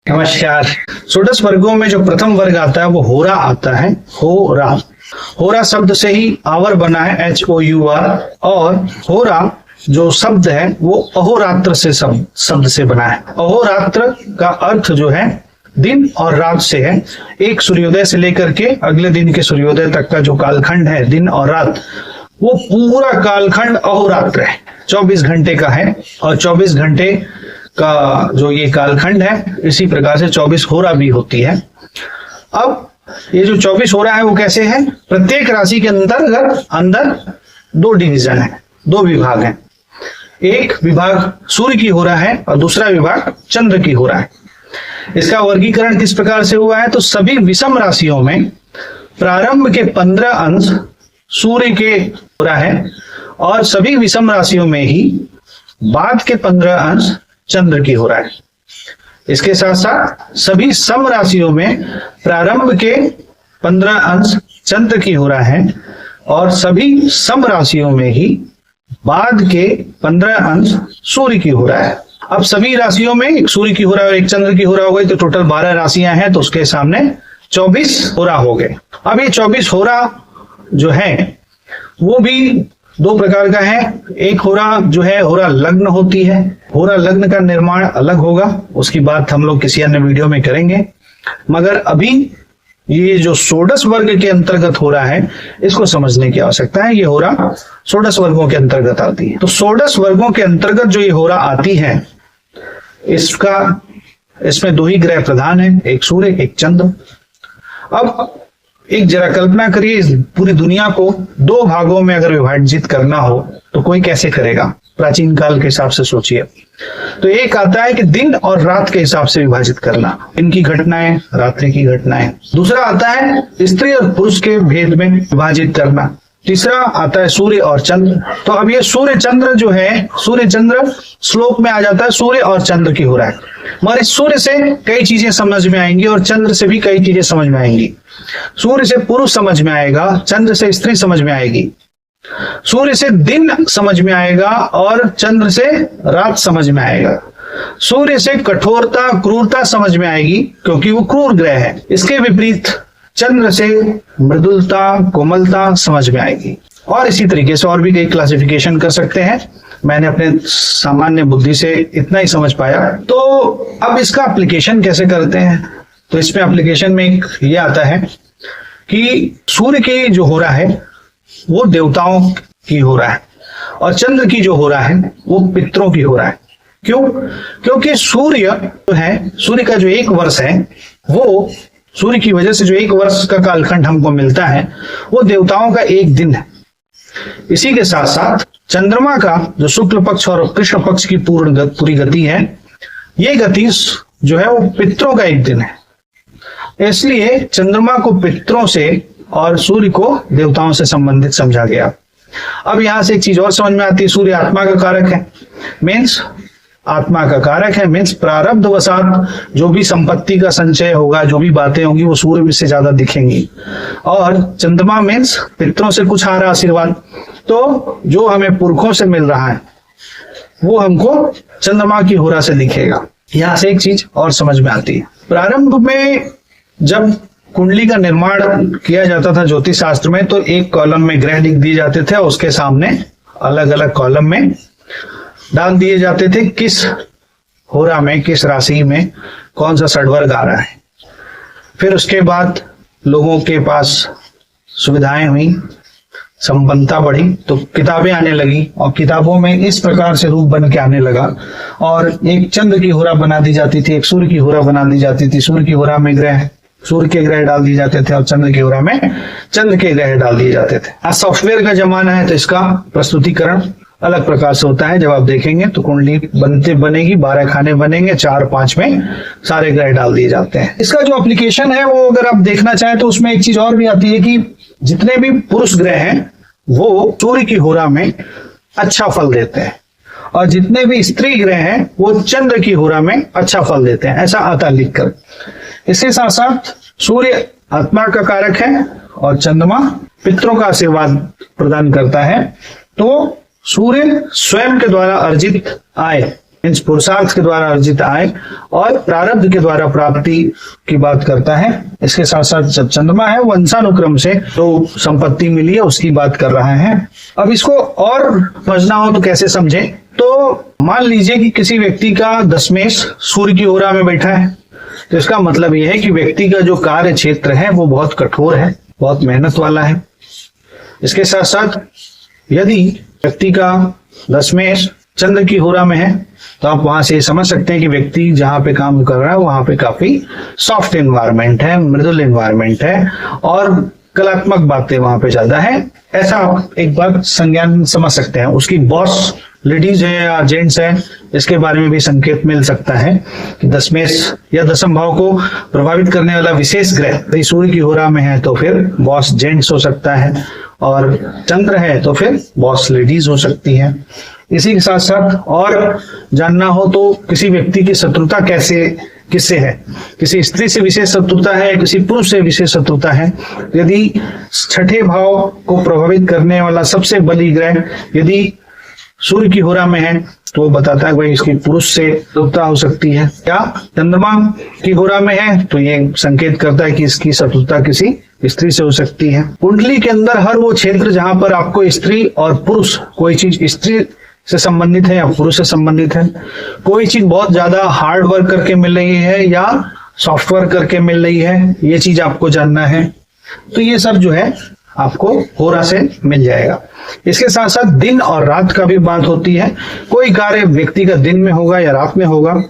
नमस्कार। षोडश वर्गों में जो प्रथम वर्ग आता है वो होरा आता है। होरा, होरा शब्द से ही आवर बना है, HOUR, और होरा जो शब्द है वो अहोरात्र से शब्द से बना है। अहोरात्र का अर्थ जो है दिन और रात से है। एक सूर्योदय से लेकर के अगले दिन के सूर्योदय तक का जो कालखंड है, दिन और रात, वो पूरा कालखंड अहोरात्र है, 24 घंटे का है। और 24 घंटे का जो ये कालखंड है, इसी प्रकार से 24 होरा भी होती है। अब ये जो 24 होरा है वो कैसे है? प्रत्येक राशि के अंदर दो डिवीजन है, दो विभाग हैं। एक विभाग सूर्य की होरा है और दूसरा विभाग चंद्र की होरा है। इसका वर्गीकरण किस प्रकार से हुआ है? तो सभी विषम राशियों में प्रारंभ के 15 अंश सूर्य के होरा है और सभी विषम राशियों में ही बाद के 15 अंश चंद्र की हो रहा है। इसके साथ साथ सभी सम राशियों में प्रारंभ के 15 अंश चंद्र की हो रहा है और सभी सम राशियों में ही बाद के 15 अंश सूर्य की हो रहा है। अब सभी राशियों में एक सूर्य की हो रहा है और एक चंद्र की हो रहा हो गई, तो टोटल 12 राशियां हैं, तो उसके सामने 24 होरा हो गए। अब ये 24 होरा जो है वो भी दो प्रकार का है। एक होरा जो है होरा लग्न होती है। होरा लग्न का निर्माण अलग होगा, उसकी बात हम लोग किसी अन्य वीडियो में करेंगे। मगर अभी ये जो षोडश वर्ग के अंतर्गत हो रहा है, इसको समझने की आवश्यकता है। ये होरा षोडश वर्गों के अंतर्गत आती है। तो षोडश वर्गों के अंतर्गत जो ये होरा आती है, इसमें दो ही ग्रह प्रधान है, एक सूर्य एक चंद्र। अब एक जरा कल्पना करिए, इस पूरी दुनिया को दो भागों में अगर विभाजित करना हो तो कोई कैसे करेगा? प्राचीन काल के हिसाब से सोचिए। तो एक आता है कि दिन और रात के हिसाब से विभाजित करना, दिन की घटनाएं, रात्रि की घटनाएं। दूसरा आता है स्त्री और पुरुष के भेद में विभाजित करना। तीसरा आता है सूर्य और चंद्र। तो अब ये सूर्य चंद्र जो है, सूर्य चंद्र श्लोक में आ जाता है सूर्य और चंद्र की हो रहा है। मगर इस सूर्य से कई चीजें समझ में आएंगी और चंद्र से भी कई चीजें समझ में आएंगी। सूर्य से पुरुष समझ में आएगा, चंद्र से स्त्री समझ में आएगी। सूर्य से दिन समझ में आएगा और चंद्र से रात समझ में आएगा। सूर्य से कठोरता क्रूरता समझ में आएगी क्योंकि वो क्रूर ग्रह है। इसके विपरीत चंद्र से मृदुलता कोमलता समझ में आएगी। और इसी तरीके से और भी कई क्लासिफिकेशन कर सकते हैं। मैंने अपने सामान्य बुद्धि से इतना ही समझ पाया। तो अब इसका एप्लीकेशन कैसे करते हैं? तो इसमें एप्लीकेशन में एक ये आता है कि सूर्य की जो हो रहा है वो देवताओं की हो रहा है और चंद्र की जो हो रहा है वो पितरों की हो रहा है। क्यों? क्योंकि सूर्य जो है, सूर्य का जो एक वर्ष है, वो सूर्य की वजह से जो एक वर्ष का कालखंड हमको मिलता है वो देवताओं का एक दिन है। इसी के साथ साथ चंद्रमा का जो शुक्ल पक्ष और कृष्ण पक्ष की पूरी गति है, ये गति जो है वो पितरों का एक दिन है। इसलिए चंद्रमा को पितरों से और सूर्य को देवताओं से संबंधित समझा गया। अब यहां से एक चीज और समझ में आती है, सूर्य आत्मा का कारक है, मीन्स आत्मा का कारक है, मीन्स प्रारब्ध वसात जो भी संपत्ति का संचय होगा, जो भी बातें होंगी वो सूर्य से ज्यादा दिखेंगी। और चंद्रमा मीन्स पितरों से कुछ आ रहा आशीर्वाद, तो जो हमें पुरखों से मिल रहा है वो हमको चंद्रमा की होरा से दिखेगा। यहां से एक चीज और समझ में आती है। प्रारंभ में जब कुंडली का निर्माण किया जाता था ज्योतिष शास्त्र में, तो एक कॉलम में ग्रह लिख दिए जाते थे और उसके सामने अलग अलग कॉलम में डाल दिए जाते थे किस होरा में, किस राशि में कौन सा षडवर्ग आ रहा है। फिर उसके बाद लोगों के पास सुविधाएं हुई, संपन्नता बढ़ी, तो किताबें आने लगी और किताबों में इस प्रकार से रूप बन के आने लगा। और एक चंद्र की होरा बना दी जाती थी, एक सूर्य की होरा बना दी जाती थी। सूर्य की होरा में ग्रह, सूर्य के ग्रह डाल दिए जाते थे और चंद्र की होरा में चंद्र के ग्रह डाल दिए जाते थे। आज सॉफ्टवेयर का जमाना है तो इसका प्रस्तुतिकरण अलग प्रकार से होता है। जब आप देखेंगे तो कुंडली बनेगी, 12 खाने बनेंगे, 4-5 में सारे ग्रह डाल दिए जाते हैं। इसका जो एप्लीकेशन है वो अगर आप देखना चाहें तो उसमें एक चीज और भी आती है कि जितने भी पुरुष ग्रह हैं वो सूर्य की होरा में अच्छा फल देते हैं और जितने भी स्त्री ग्रह हैं वो चंद्र की होरा में अच्छा फल देते हैं, ऐसा आता लिखकर। इसके साथ साथ सूर्य आत्मा का कारक है और चंद्रमा पितरों का आशीर्वाद प्रदान करता है। तो सूर्य स्वयं के द्वारा अर्जित आय मीन्स पुरुषार्थ के द्वारा अर्जित आय और प्रारब्ध के द्वारा प्राप्ति की बात करता है। इसके साथ साथ जब चंद्रमा है वंशानुक्रम से जो संपत्ति मिली है उसकी बात कर रहा है। अब इसको और समझना हो तो कैसे समझे, तो मान लीजिए कि किसी व्यक्ति का दशमेश सूर्य की ओरा में बैठा है, तो इसका मतलब यह है कि व्यक्ति का जो कार्य क्षेत्र है वो बहुत कठोर है, बहुत मेहनत वाला है। इसके साथ साथ यदि व्यक्ति का दशमेश चंद्र की होरा में है तो आप वहां से समझ सकते हैं कि व्यक्ति जहां पे काम कर रहा है वहां पे काफी सॉफ्ट एनवायरनमेंट है, मृदुल एनवायरनमेंट है और कलात्मक बातें वहां पे ज्यादा है, ऐसा आप एक बार संज्ञान समझ सकते हैं। उसकी बॉस लेडीज है या जेंट्स है, इसके बारे में भी संकेत मिल सकता है कि दशमेश या दशम भाव को प्रभावित करने वाला विशेष ग्रह यदि सूर्य की होरा में है तो फिर बॉस जेंट्स हो सकता है, और चंद्र है तो फिर बॉस लेडीज हो सकती है। इसी के साथ साथ और जानना हो तो किसी व्यक्ति की शत्रुता किससे है, किसी स्त्री से विशेष शत्रुता है, किसी पुरुष से विशेष शत्रुता है। यदि छठे भाव को प्रभावित करने वाला सबसे बली ग्रह यदि सूर्य की होरा में है तो वो बताता है भाई इसकी पुरुष से शत्रुता हो सकती है, या चंद्रमा की होरा में है तो ये संकेत करता है कि इसकी शत्रुता किसी स्त्री से हो सकती है। कुंडली के अंदर हर वो क्षेत्र जहां पर आपको स्त्री और पुरुष, कोई चीज स्त्री से संबंधित है या पुरुष से संबंधित है, कोई चीज बहुत ज्यादा हार्ड वर्क करके मिल रही है या सॉफ्ट वर्क करके मिल रही है, ये चीज आपको जानना है। तो ये सब जो है आपको होरा से मिल जाएगा। इसके साथ साथ दिन और रात का भी बात होती है, कोई कार्य व्यक्ति का दिन में होगा या रात में होगा,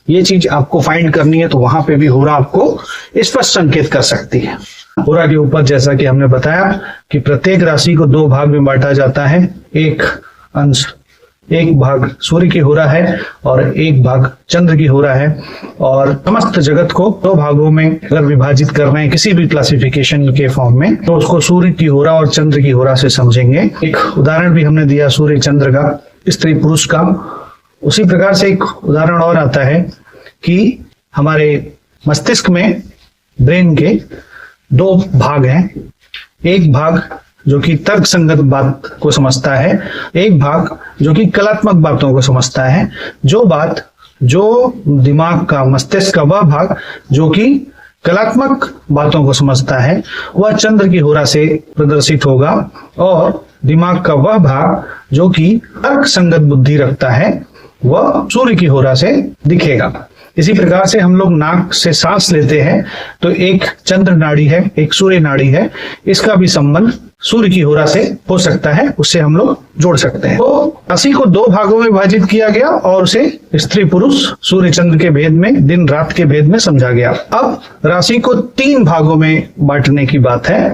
ये चीज आपको फाइंड करनी है तो वहां पे भी होरा आपको स्पष्ट संकेत कर सकती है। होरा के ऊपर जैसा कि हमने बताया कि प्रत्येक राशि को दो भाग में बांटा जाता है, एक भाग सूर्य की होरा है और एक भाग चंद्र की होरा है, और समस्त जगत को दो भागों में अगर विभाजित कर रहे हैं किसी भी क्लासिफिकेशन के फॉर्म में तो उसको सूर्य की होरा और चंद्र की होरा से समझेंगे। एक उदाहरण भी हमने दिया सूर्य चंद्र का, स्त्री पुरुष का। उसी प्रकार से एक उदाहरण और आता है कि हमारे मस्तिष्क में ब्रेन के दो भाग हैं, एक भाग जो कि तर्क संगत बात को समझता है, एक भाग जो कि कलात्मक बातों को समझता है। जो दिमाग का, मस्तिष्क का वह भाग जो कि कलात्मक बातों को समझता है वह चंद्र की होरा से प्रदर्शित होगा, और दिमाग का वह भाग जो कि तर्क संगत बुद्धि रखता है वह सूर्य की होरा से दिखेगा। इसी प्रकार से हम लोग नाक से सांस लेते हैं तो एक चंद्र नाड़ी है, एक सूर्य नाड़ी है, इसका भी संबंध सूर्य की होरा से हो सकता है, उससे हम लोग जोड़ सकते हैं। तो राशि को दो भागों में विभाजित किया गया और उसे स्त्री पुरुष, सूर्य चंद्र के भेद में, दिन रात के भेद में समझा गया। अब राशि को तीन भागों में बांटने की बात है।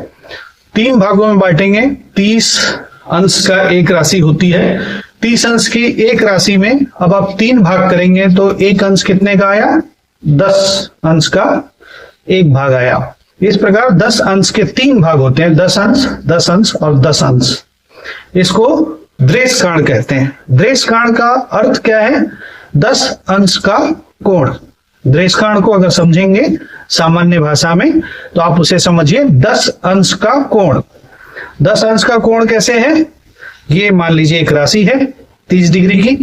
तीन भागों में बांटेंगे, 30 अंश का एक राशि होती है, 30 अंश की एक राशि में अब आप तीन भाग करेंगे तो एक अंश कितने का आया, 10 अंश का एक भाग आया। इस प्रकार 10 अंश के तीन भाग होते हैं, 10 अंश, 10 अंश और 10 अंश। इसको द्रेषकाण कहते हैं। द्रेषकाण का अर्थ क्या है, 10 अंश का कोण। द्रेषकाण को अगर समझेंगे सामान्य भाषा में तो आप उसे समझिए 10 अंश का कोण। 10 अंश का कोण कैसे है, ये मान लीजिए एक राशि है 30 डिग्री की,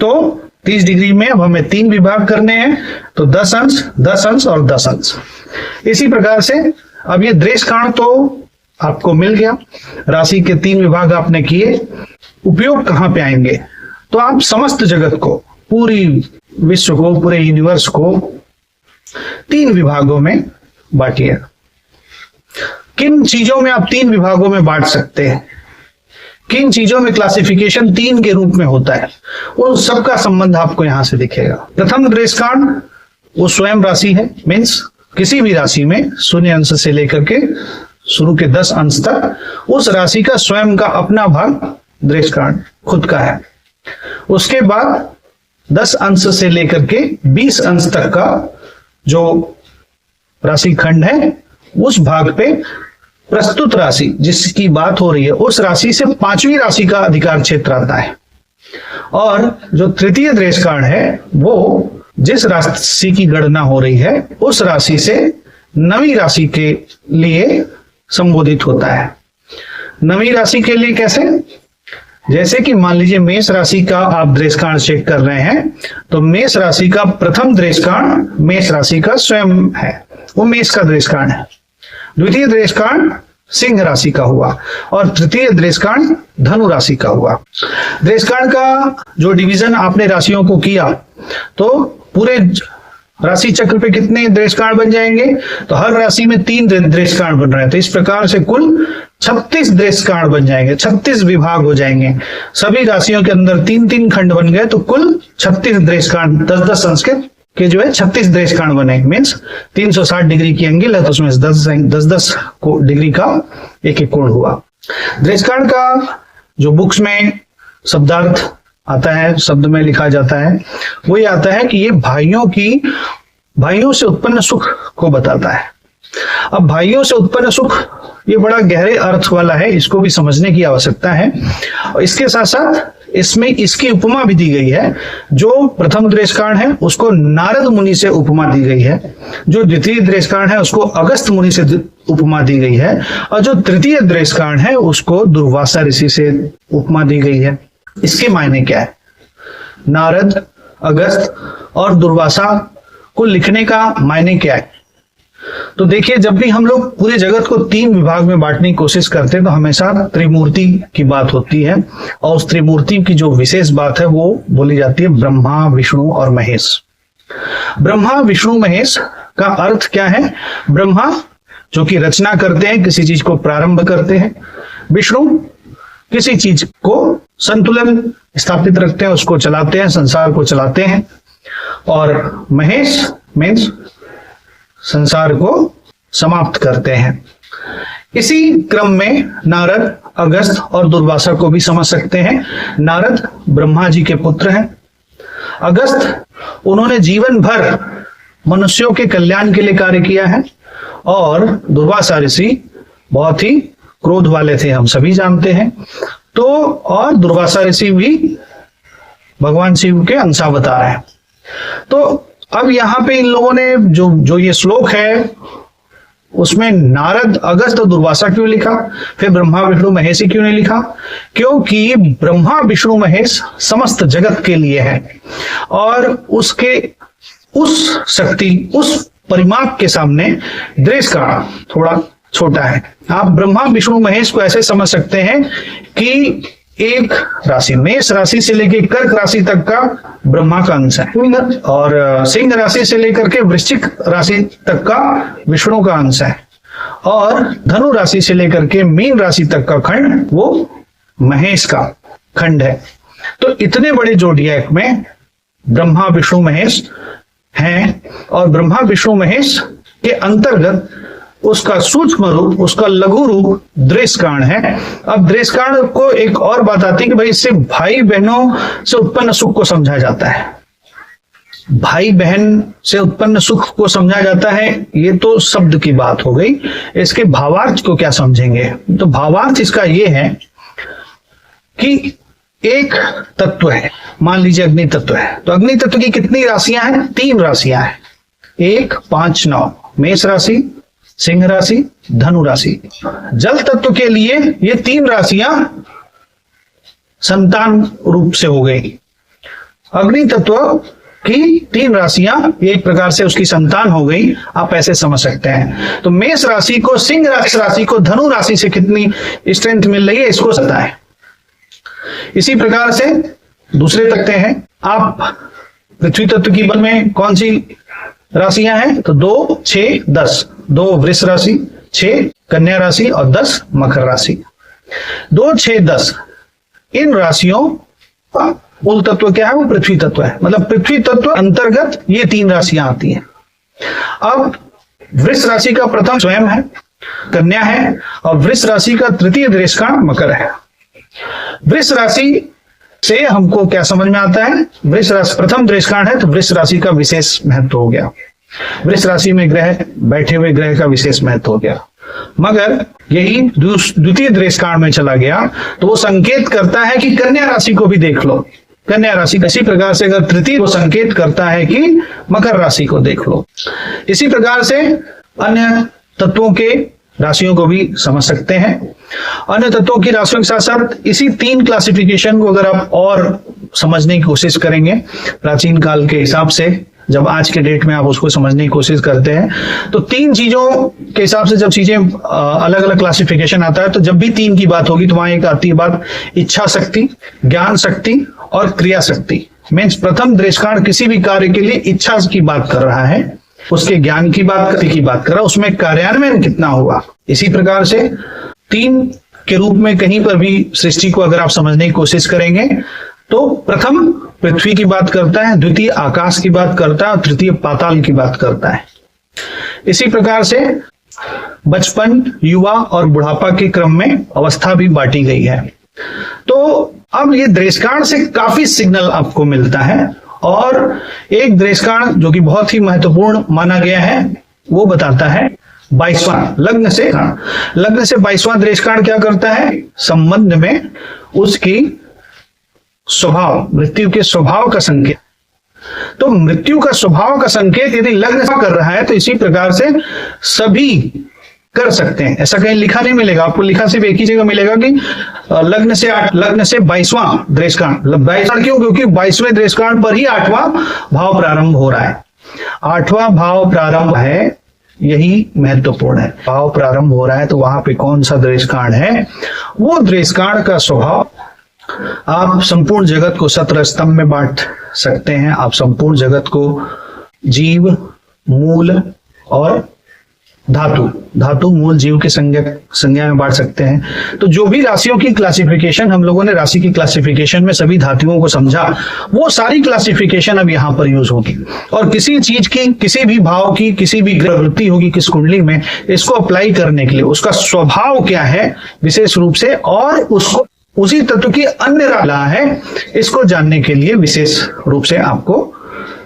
तो 30 डिग्री में अब हमें तीन विभाग करने हैं तो 10 अंश, 10 अंश और 10 अंश। इसी प्रकार से अब ये द्रेषकाण तो आपको मिल गया, राशि के तीन विभाग आपने किए। उपयोग कहां पे आएंगे, तो आप समस्त जगत को, पूरी विश्व को, पूरे यूनिवर्स को तीन विभागों में बांटिए। किन चीजों में आप तीन विभागों में बांट सकते हैं, किन चीजों में क्लासिफिकेशन तीन के रूप में होता है, उन सबका संबंध आपको यहां से दिखेगा। प्रथम द्रेषकाण वो स्वयं राशि है, मीन्स किसी भी राशि में शून्य अंश से लेकर के शुरू के 10 अंश तक उस राशि का स्वयं का अपना भाग द्रेषकाण खुद का है। उसके बाद 10 अंश से लेकर के 20 अंश तक का जो राशि खंड है उस भाग पे प्रस्तुत राशि जिसकी बात हो रही है उस राशि से पांचवी राशि का अधिकार क्षेत्र आता है। और जो तृतीय द्रेषकाण है वो जिस राशि की गणना हो रही है उस राशि से नवी राशि के लिए संबोधित होता है। नवी राशि के लिए कैसे, जैसे कि मान लीजिए मेष राशि का आप दृष्कांड चेक कर रहे हैं, तो मेष राशि का प्रथम दृष्कांड मेष राशि का स्वयं है, वो मेष का दृष्कांड है। द्वितीय दृष्कांड सिंह राशि का हुआ और तृतीय दृष्कांड धनु राशि का हुआ। दृष्कांड का जो डिवीजन आपने राशियों को किया, तो पूरे राशि चक्र पे कितने दृष्कांड बन जाएंगे, तो हर राशि में 3 दृष्कांड बन रहे हैं, तो इस प्रकार से कुल 36 दृष्कांड बन जाएंगे, 36 विभाग हो जाएंगे। सभी राशियों के अंदर 3-3 खंड बन गए, तो कुल 36 दृष्कांड, 10-10 संस्कृत के जो है 36 दृष्कांड बने। मीन्स 360 डिग्री की एंगल है, तो उसमें 10-10 डिग्री का एक कोण हुआ। दृष्कांड का जो बुक्स में शब्दार्थ आता है, शब्द में लिखा जाता है, वो ये आता है कि ये भाइयों से उत्पन्न सुख को बताता है। अब भाइयों से उत्पन्न सुख ये बड़ा गहरे अर्थ वाला है, इसको भी समझने की आवश्यकता है। और इसके साथ साथ इसमें इसकी उपमा भी दी गई है। जो प्रथम दृष्कांड है उसको नारद मुनि से उपमा दी गई है, जो द्वितीय दृष्कांड है उसको अगस्त मुनि से उपमा दी गई है, और जो तृतीय दृष्कांड है उसको दुर्वासा ऋषि से उपमा दी गई है। इसके मायने क्या है? नारद, अगस्त और दुर्वासा को लिखने का मायने क्या है? तो देखिए, जब भी हम लोग पूरे जगत को 3 विभाग में बांटने की कोशिश करते हैं तो हमेशा त्रिमूर्ति की बात होती है, और उस त्रिमूर्ति की जो विशेष बात है वो बोली जाती है ब्रह्मा, विष्णु और महेश। ब्रह्मा, विष्णु, महेश का अर्थ क्या है? ब्रह्मा जो कि रचना करते हैं, किसी चीज को प्रारंभ करते हैं। विष्णु किसी चीज को संतुलन स्थापित रखते हैं, उसको चलाते हैं, संसार को चलाते हैं। और महेश मीन्स संसार को समाप्त करते हैं। इसी क्रम में नारद, अगस्त और दुर्वासा को भी समझ सकते हैं। नारद ब्रह्मा जी के पुत्र हैं। अगस्त, उन्होंने जीवन भर मनुष्यों के कल्याण के लिए कार्य किया है। और दुर्वासा ऋषि बहुत ही क्रोध वाले थे, हम सभी जानते हैं। तो और दुर्वासा ऋषि भी भगवान शिव के अंशावतार हैं। तो अब यहाँ पे इन लोगों ने जो ये श्लोक है उसमें नारद, अगस्त और दुर्वासा क्यों लिखा, फिर ब्रह्मा, विष्णु, महेश क्यों नहीं लिखा? क्योंकि ब्रह्मा, विष्णु, महेश समस्त जगत के लिए है, और उसके उस शक्ति, उस परिमाप के सामने दृष्कांड थोड़ा छोटा है। आप ब्रह्मा, विष्णु, महेश को ऐसे समझ सकते हैं कि एक राशि, मेष राशि से लेकर कर्क राशि तक का ब्रह्मा का अंश है, और सिंह राशि से लेकर के वृश्चिक राशि तक का विष्णु का अंश है, और धनु राशि से लेकर के मीन राशि तक का खंड वो महेश का खंड है। तो इतने बड़े जोडियाक में ब्रह्मा, विष्णु, महेश हैं, और ब्रह्मा, विष्णु, महेश के अंतर्गत उसका सूक्ष्म रूप, उसका लघु रूप दृष्कांड है। अब दृष्कांड को एक और बात आती है कि भाई इससे भाई बहनों से उत्पन्न सुख को समझा जाता है। भाई बहन से उत्पन्न सुख को समझा जाता है, ये तो शब्द की बात हो गई। इसके भावार्थ को क्या समझेंगे? तो भावार्थ इसका ये है कि एक तत्व है, मान लीजिए अग्नि तत्व है, तो अग्नि तत्व की कितनी राशियां हैं? 3 राशियां हैं, 1, 5, 9। मेष राशि, सिंह राशि, धनु राशि। जल तत्व के लिए ये 3 राशियां संतान रूप से हो गई। अग्नि तत्व की 3 राशियां एक प्रकार से उसकी संतान हो गई, आप ऐसे समझ सकते हैं। तो मेष राशि को, सिंह राशि को धनु राशि से कितनी स्ट्रेंथ मिल रही है, इसको पता है। इसी प्रकार से दूसरे तत्व हैं। आप पृथ्वी तत्व की बल में कौन सी राशियां हैं? तो 2, 6, 10। 2 वृष राशि, 6 कन्या राशि और 10 मकर राशि। 2, 6, 10 इन राशियों का मूल तत्व क्या है? वो पृथ्वी तत्व है। मतलब पृथ्वी तत्व अंतर्गत ये 3 राशियां आती हैं। अब वृष राशि का प्रथम स्वयं है, कन्या है, और वृष राशि का तृतीय दृष्कांड मकर है। वृष राशि से हमको क्या समझ में आता है? वृष राशि प्रथम दृष्कांड है, तो वृष राशि का विशेष महत्व हो गया। वृष राशि में ग्रह, बैठे हुए ग्रह का विशेष महत्व हो गया। मगर यही द्वितीय दृष्कांड में चला गया तो वो संकेत करता है कि कन्या राशि को भी देख लो। कन्या राशि इसी प्रकार से अगर तृतीय को संकेत करता है कि मकर राशि को देख लो। इसी प्रकार से अन्य तत्वों के राशियों को भी समझ सकते हैं। अन्य तत्वों की राशियों के साथ साथ इसी 3 क्लासिफिकेशन को अगर आप और समझने की कोशिश करेंगे प्राचीन काल के हिसाब से, जब आज के डेट में आप उसको समझने की कोशिश करते हैं, तो 3 चीजों के हिसाब से जब चीजें अलग अलग क्लासिफिकेशन आता है, तो जब भी 3 की बात होगी तो वहां एक आती है बात इच्छा शक्ति, ज्ञान शक्ति और क्रिया शक्ति। मीन्स प्रथम दृष्टांत किसी भी कार्य के लिए इच्छा की बात कर रहा है, उसके ज्ञान की बात कर रहा है, उसमें कार्यान्वयन कितना होगा। इसी प्रकार से 3 के रूप में कहीं पर भी सृष्टि को अगर आप समझने की कोशिश करेंगे तो प्रथम पृथ्वी की बात करता है, द्वितीय आकाश की बात करता है और तृतीय पाताल की बात करता है। इसी प्रकार से बचपन, युवा और बुढ़ापा के क्रम में अवस्था भी बांटी गई है। तो अब ये दृष्टांत से काफी सिग्नल आपको मिलता है, और एक दृष्टांत जो कि बहुत ही महत्वपूर्ण माना गया है वो बताता है 22वां लग्न से 22वां दृष्टांत क्या करता है, संबंध में उसकी स्वभाव, मृत्यु के स्वभाव का संकेत। तो मृत्यु का स्वभाव का संकेत यदि लग्न कर रहा है तो इसी प्रकार से सभी कर सकते हैं। ऐसा कहीं लिखा नहीं मिलेगा आपको, लिखा सिर्फ एक ही जगह मिलेगा कि लग्न से 22वां दृष्टांत। 22वां क्यों? क्योंकि 22वें दृष्टांत पर ही 8वां भाव प्रारंभ हो रहा है। 8वां भाव प्रारंभ है, यही महत्वपूर्ण है। भाव प्रारंभ हो रहा है तो वहां पे कौन सा दृष्टांत है, वो दृष्टांत का स्वभाव आप संपूर्ण जगत को 17 स्तंभ में बांट सकते हैं। आप संपूर्ण जगत को जीव, मूल और धातु मूल जीव के संज्ञा में बांट सकते हैं। तो जो भी राशियों की क्लासिफिकेशन हम लोगों ने राशि की क्लासिफिकेशन में सभी धातुओं को समझा, वो सारी क्लासिफिकेशन अब यहाँ पर यूज होगी। और किसी चीज की, किसी भी भाव की, किसी भी ग्रह वृत्ति होगी किस कुंडली में, इसको अप्लाई करने के लिए उसका स्वभाव क्या है विशेष रूप से, और उसको उसी तत्व की अन्य रहा है, इसको जानने के लिए विशेष रूप से आपको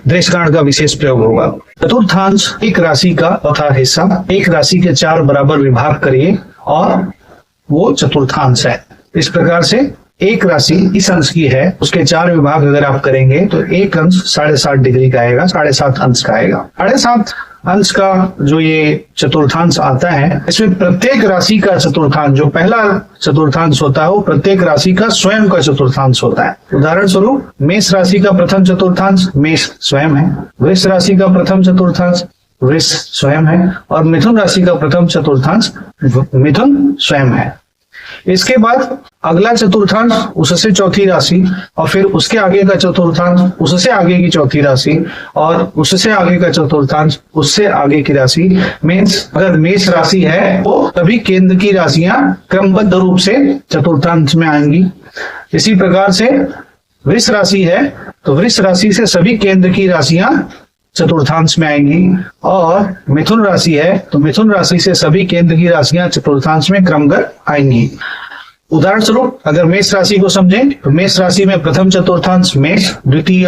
दृष्टांत का विशेष प्रयोग होगा। चतुर्थांश एक राशि का चौथा हिस्सा, एक राशि के 4 बराबर विभाग करिए और वो चतुर्थांश है। इस प्रकार से एक राशि इस अंश की है, उसके 4 विभाग अगर आप करेंगे तो एक अंश 7.5 डिग्री का आएगा, 7.5 अंश का आएगा। 7.5 अंश का जो ये चतुर्थांश आता है, इसमें प्रत्येक राशि का चतुर्थांश, जो पहला चतुर्थांश होता है वो प्रत्येक राशि का स्वयं का चतुर्थांश होता है। उदाहरण स्वरूप मेष राशि का प्रथम चतुर्थांश मेष स्वयं है, वृष राशि का प्रथम चतुर्थांश वृष स्वयं है, और मिथुन राशि का प्रथम चतुर्थांश मिथुन स्वयं है। इसके बाद अगला चतुर्थांश उससे चौथी राशि, और फिर उसके आगे का चतुर्थांश उससे आगे की चौथी राशि, और उससे आगे का चतुर्थांश उससे आगे की राशि। मीन्स अगर मेष राशि है तो सभी केंद्र की राशियां क्रमबद्ध रूप से चतुर्थांश में आएंगी। इसी प्रकार से वृष राशि है तो वृष राशि से सभी केंद्र की राशियां चतुर्थांश में आएंगी, और मिथुन राशि है तो मिथुन राशि से सभी केंद्र की राशियां चतुर्थांश में क्रमगत आएंगी। उदाहरण स्वरूप अगर मेष राशि को समझें तो मेष राशि में प्रथम चतुर्थांश मेष, द्वितीय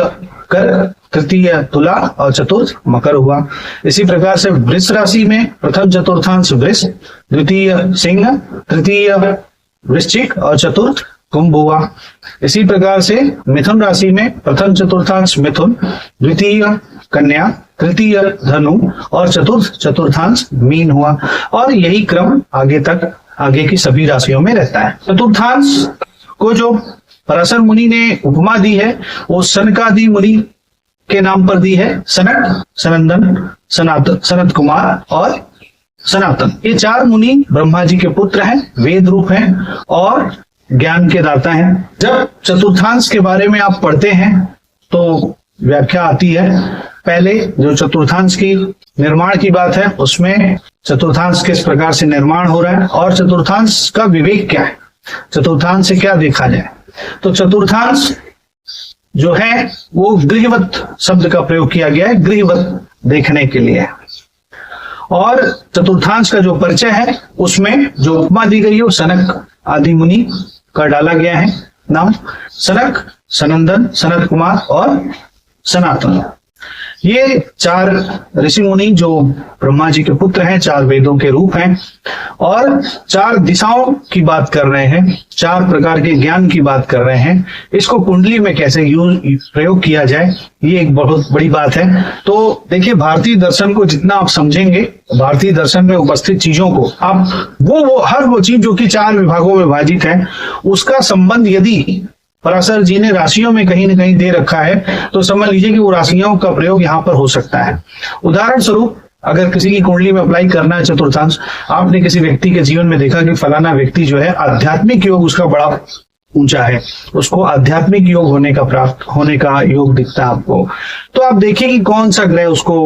कर्क, तृतीय तुला और चतुर्थ मकर हुआ। इसी प्रकार से वृष राशि में प्रथम चतुर्थांश वृष, द्वितीय सिंह, तृतीय वृश्चिक और चतुर्थ कुंभ हुआ। इसी प्रकार से मिथुन राशि में प्रथम चतुर्थांश मिथुन, द्वितीय कन्या, तृतीय धनु और चतुर्थ चतुर्थांश मीन हुआ। और यही क्रम आगे की सभी राशियों में रहता है। चतुर्थांश को जो पराशर मुनि ने उपमा दी है वो सनकादि मुनि के नाम पर दी है। सनक, सनंदन, सनत कुमार और सनातन, ये 4 मुनि ब्रह्मा जी के पुत्र हैं, वेद रूप हैं और ज्ञान के दाता हैं। जब चतुर्थांश के बारे में आप पढ़ते हैं तो व्याख्या आती है। पहले जो चतुर्थांश की निर्माण की बात है उसमें चतुर्थांश किस प्रकार से निर्माण हो रहा है और चतुर्थांश का विवेक क्या है, चतुर्थांश से क्या देखा जाए। तो चतुर्थांश जो है वो गृहवत शब्द का प्रयोग किया गया है, गृहवत देखने के लिए। और चतुर्थांश का जो परिचय है उसमें जो उपमा दी गई है वो सनक आदि मुनि का डाला गया है नाम। सनक, सनंदन, सनत कुमार और सनातन। ये 4 ऋषि मुनि जो ब्रह्मा जी के पुत्र हैं, 4 वेदों के रूप हैं और 4 दिशाओं की बात कर रहे हैं, 4 प्रकार के ज्ञान की बात कर रहे हैं। इसको कुंडली में कैसे प्रयोग किया जाए, ये एक बहुत बड़ी बात है। तो देखिए, भारतीय दर्शन को जितना आप समझेंगे, भारतीय दर्शन में उपस्थित चीजों को आप हर वो चीज जो कि 4 विभागों में विभाजित है, उसका संबंध यदि पराशर जी ने राशियों में कहीं न कहीं दे रखा है तो समझ लीजिए कि वो राशियों का प्रयोग यहाँ पर हो सकता है। उदाहरण स्वरूप, अगर किसी की कुंडली में अप्लाई करना है चतुर्थांश, आपने किसी व्यक्ति के जीवन में देखा कि फलाना व्यक्ति जो है आध्यात्मिक योग उसका बड़ा ऊंचा है, उसको आध्यात्मिक योग होने का योग दिखता है आपको, तो आप देखिए कि कौन सा ग्रह उसको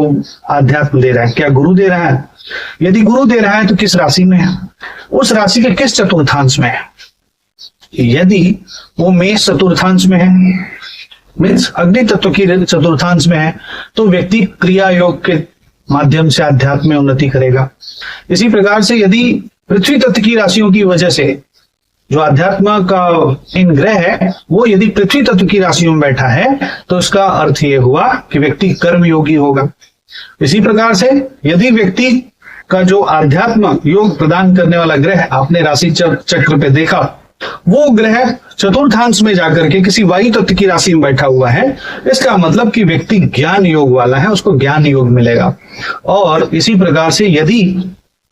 आध्यात्म दे रहा है। क्या गुरु दे रहा है? यदि गुरु दे रहा है तो किस राशि में है, उस राशि के किस चतुर्थांश में है। यदि वो मेष चतुर्थांश में है, मीन्स अग्नि तत्व की चतुर्थांश में है, तो व्यक्ति क्रिया योग के माध्यम से अध्यात्म में उन्नति करेगा। इसी प्रकार से यदि पृथ्वी तत्व की राशियों की वजह से जो अध्यात्म का इन ग्रह है वो यदि पृथ्वी तत्व की राशियों में बैठा है तो इसका अर्थ ये हुआ कि व्यक्ति कर्म योगी होगा। इसी प्रकार से यदि व्यक्ति का जो अध्यात्म योग प्रदान करने वाला ग्रह आपने राशि चक्र पे देखा, वो ग्रह चतुर्थांश में जाकर के किसी वायु तत्व की राशि में बैठा हुआ है, इसका मतलब कि व्यक्ति ज्ञान योग वाला है, उसको ज्ञान योग मिलेगा। और इसी प्रकार से यदि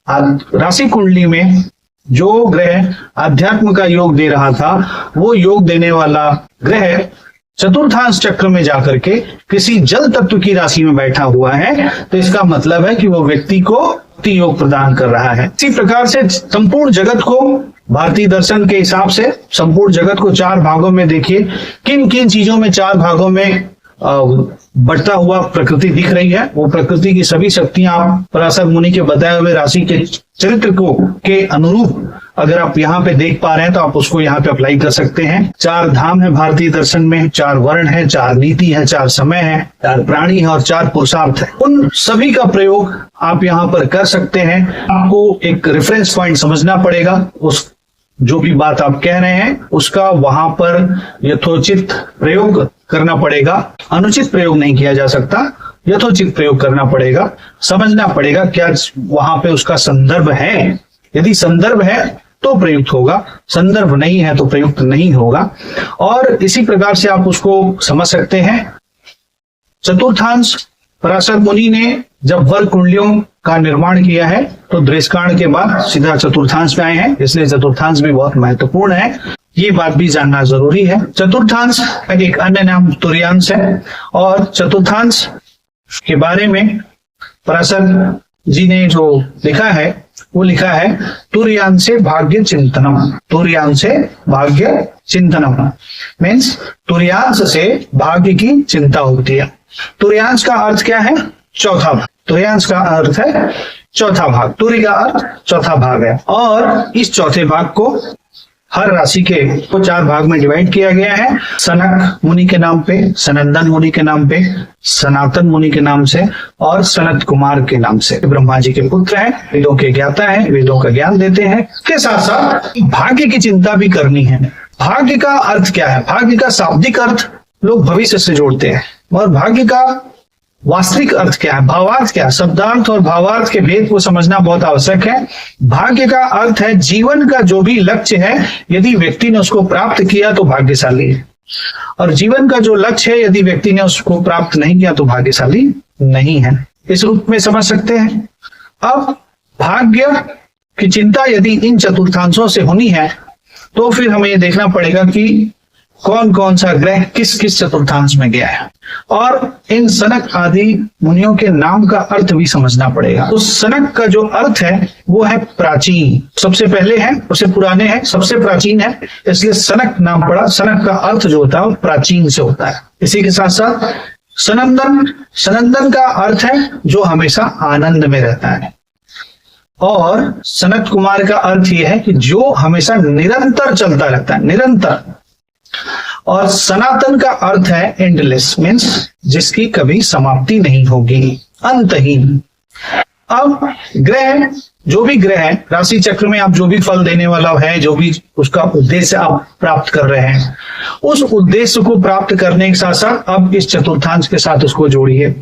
राशि कुंडली में जो ग्रह अध्यात्म का योग दे रहा था, वो योग देने वाला ग्रह चतुर्थांश चक्र में जाकर के किसी जल तत्व की राशि में बैठा हुआ है, तो इसका मतलब है कि वो व्यक्ति को योग प्रदान कर रहा है। इसी प्रकार से संपूर्ण जगत को, भारतीय दर्शन के हिसाब से संपूर्ण जगत को 4 भागों में देखिए, किन किन चीजों में 4 भागों में बढ़ता हुआ प्रकृति दिख रही है। वो प्रकृति की सभी शक्तियां आप पराशर मुनि के बताए हुए राशि के चरित्र को के अनुरूप अगर आप यहाँ पे देख पा रहे हैं तो आप उसको यहाँ पे अप्लाई कर सकते हैं। 4 धाम है भारतीय दर्शन में, 4 वर्ण है, 4 नीति है, 4 समय है, 4 प्राणी है और 4 पुरुषार्थ है। उन सभी का प्रयोग आप यहाँ पर कर सकते हैं। आपको एक रेफरेंस पॉइंट समझना पड़ेगा, उस जो भी बात आप कह रहे हैं उसका वहां पर यथोचित प्रयोग करना पड़ेगा। अनुचित प्रयोग नहीं किया जा सकता, यथोचित प्रयोग करना पड़ेगा। समझना पड़ेगा क्या वहां पे उसका संदर्भ है। यदि संदर्भ है तो प्रयुक्त होगा, संदर्भ नहीं है तो प्रयुक्त नहीं होगा। और इसी प्रकार से आप उसको समझ सकते हैं। चतुर्थांश पराशर मुनि ने जब वर्ग कुंडलियों का निर्माण किया है तो दृष्कांड के बाद सीधा चतुर्थांश में आए हैं, इसलिए चतुर्थांश भी बहुत महत्वपूर्ण है, ये बात भी जानना जरूरी है। चतुर्थांश एक अन्य नाम तुर्यांश है और चतुर्थांश के बारे में पराशर जी ने जो लिखा है वो लिखा है तुर्यांशे भाग्य चिंतनम। तुर्यांशे भाग्य चिंतनम मीन्स तुर्यांश से भाग्य की चिंता होती है। तुर्यांश का अर्थ क्या है? चौथा भाग। तुर्यांश का अर्थ है चौथा भाग। तुर्य का अर्थ चौथा भाग है और इस चौथे भाग को हर राशि के 4 भाग में डिवाइड किया गया है। सनक मुनि के नाम पे, सनंदन मुनि के नाम पे, सनातन मुनि के नाम से और सनत कुमार के नाम से। ब्रह्मा जी के पुत्र हैं, वेदों के ज्ञाता हैं, वेदों का ज्ञान देते हैं। इसके साथ साथ भाग्य की चिंता भी करनी है। भाग्य का अर्थ क्या है? भाग्य का शाब्दिक अर्थ लोग भविष्य से जोड़ते हैं और भाग्य का वास्तविक अर्थ क्या है, भावार्थ क्या है? शब्दार्थ और भावार्थ के भेद को समझना बहुत आवश्यक है। भाग्य का अर्थ है जीवन का जो भी लक्ष्य है, यदि व्यक्ति ने उसको प्राप्त किया तो भाग्यशाली है, और जीवन का जो लक्ष्य है यदि व्यक्ति ने उसको प्राप्त नहीं किया तो भाग्यशाली नहीं है। इस रूप में समझ सकते हैं। अब भाग्य की चिंता यदि इन चतुर्थांशों से होनी है तो फिर हमें ये देखना पड़ेगा कि कौन कौन सा ग्रह किस किस चतुर्थांश में गया है, और इन सनक आदि मुनियों के नाम का अर्थ भी समझना पड़ेगा। तो सनक का जो अर्थ है वो है प्राचीन, सबसे पहले है, सबसे पुराने हैं, सबसे प्राचीन है, इसलिए सनक नाम पड़ा। सनक का अर्थ जो होता है वो प्राचीन से होता है। इसी के साथ साथ सनंदन, सनंदन का अर्थ है जो हमेशा आनंद में रहता है, और सनत कुमार का अर्थ यह है कि जो हमेशा निरंतर चलता रहता है, निरंतर। और सनातन का अर्थ है एंडलेस मीन्स जिसकी कभी समाप्ति नहीं होगी, अंतहीन। अब ग्रह, जो भी ग्रह है राशि चक्र में, आप जो भी फल देने वाला है, जो भी उसका उद्देश्य आप प्राप्त कर रहे हैं, उस उद्देश्य को प्राप्त करने के साथ साथ अब इस चतुर्थांश के साथ उसको जोड़िए।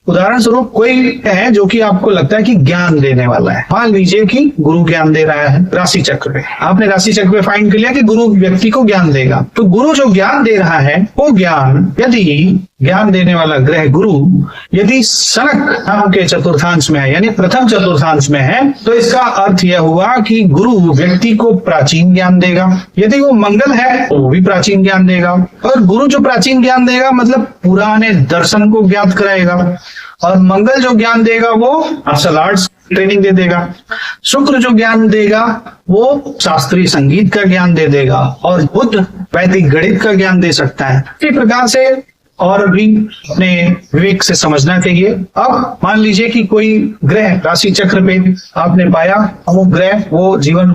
उदाहरण स्वरूप कोई है जो कि आपको लगता है कि ज्ञान देने वाला है, मान लीजिए कि गुरु ज्ञान दे रहा है राशि चक्र पे, आपने राशि चक्र पे फाइंड कर लिया कि गुरु व्यक्ति को ज्ञान देगा। तो गुरु जो ज्ञान दे रहा है वो ज्ञान, यदि ज्ञान देने वाला ग्रह गुरु यदि शनक नाम के चतुर्थांश में है, यानी प्रथम चतुर्थांश में है, तो इसका अर्थ यह हुआ कि गुरु व्यक्ति को प्राचीन ज्ञान देगा। यदि वो मंगल है तो वो भी प्राचीन ज्ञान देगा, और गुरु जो प्राचीन ज्ञान देगा मतलब पुराने दर्शन को ज्ञात कराएगा, और मंगल जो ज्ञान देगा वो मार्शल आर्ट्स ट्रेनिंग दे देगा। शुक्र जो ज्ञान देगा वो शास्त्रीय संगीत का ज्ञान दे देगा, और बुध वैदिक गणित का ज्ञान दे सकता है। इसी प्रकार से और भी अपने विवेक से समझना चाहिए। अब मान लीजिए कि कोई ग्रह राशि चक्र पे आपने पाया, वो ग्रह वो जीवन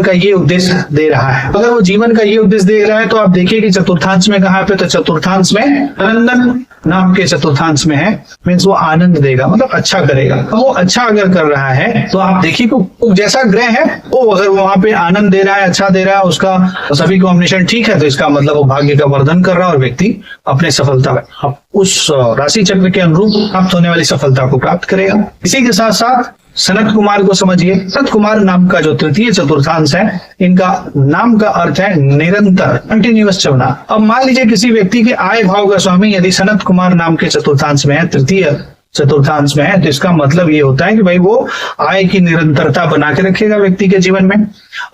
का ये उद्देश्य दे रहा है। अगर वो जीवन का ये उद्देश्य दे रहा है तो आप देखिए कि चतुर्थांश में कहाँ पे, तो चतुर्थांश में आनंदन नाम के चतुर्थांश में है, मीन्स वो आनंद देगा, मतलब अच्छा करेगा। वो अच्छा अगर कर रहा है तो आप देखिए कि जैसा ग्रह है वो अगर वहां पे आनंद दे रहा है, अच्छा दे रहा है, उसका सभी कॉम्बिनेशन ठीक है, तो इसका मतलब वो भाग्य का वर्धन कर रहा है और व्यक्ति अपने सफलता उस राशि चक्र के अनुरूप प्राप्त होने वाली सफलता को प्राप्त करेगा। इसी के साथ साथ सनत कुमार को समझिए। सनत कुमार नाम का जो तृतीय चतुर्थांश है, इनका नाम का अर्थ है निरंतर, कंटिन्यूअस चलना। अब मान लीजिए किसी व्यक्ति के आय भाव का स्वामी यदि सनत कुमार नाम के चतुर्थांश में है, तृतीय चतुर्थांश में है, तो इसका मतलब ये होता है कि भाई वो आय की निरंतरता बना के रखेगा व्यक्ति के जीवन में।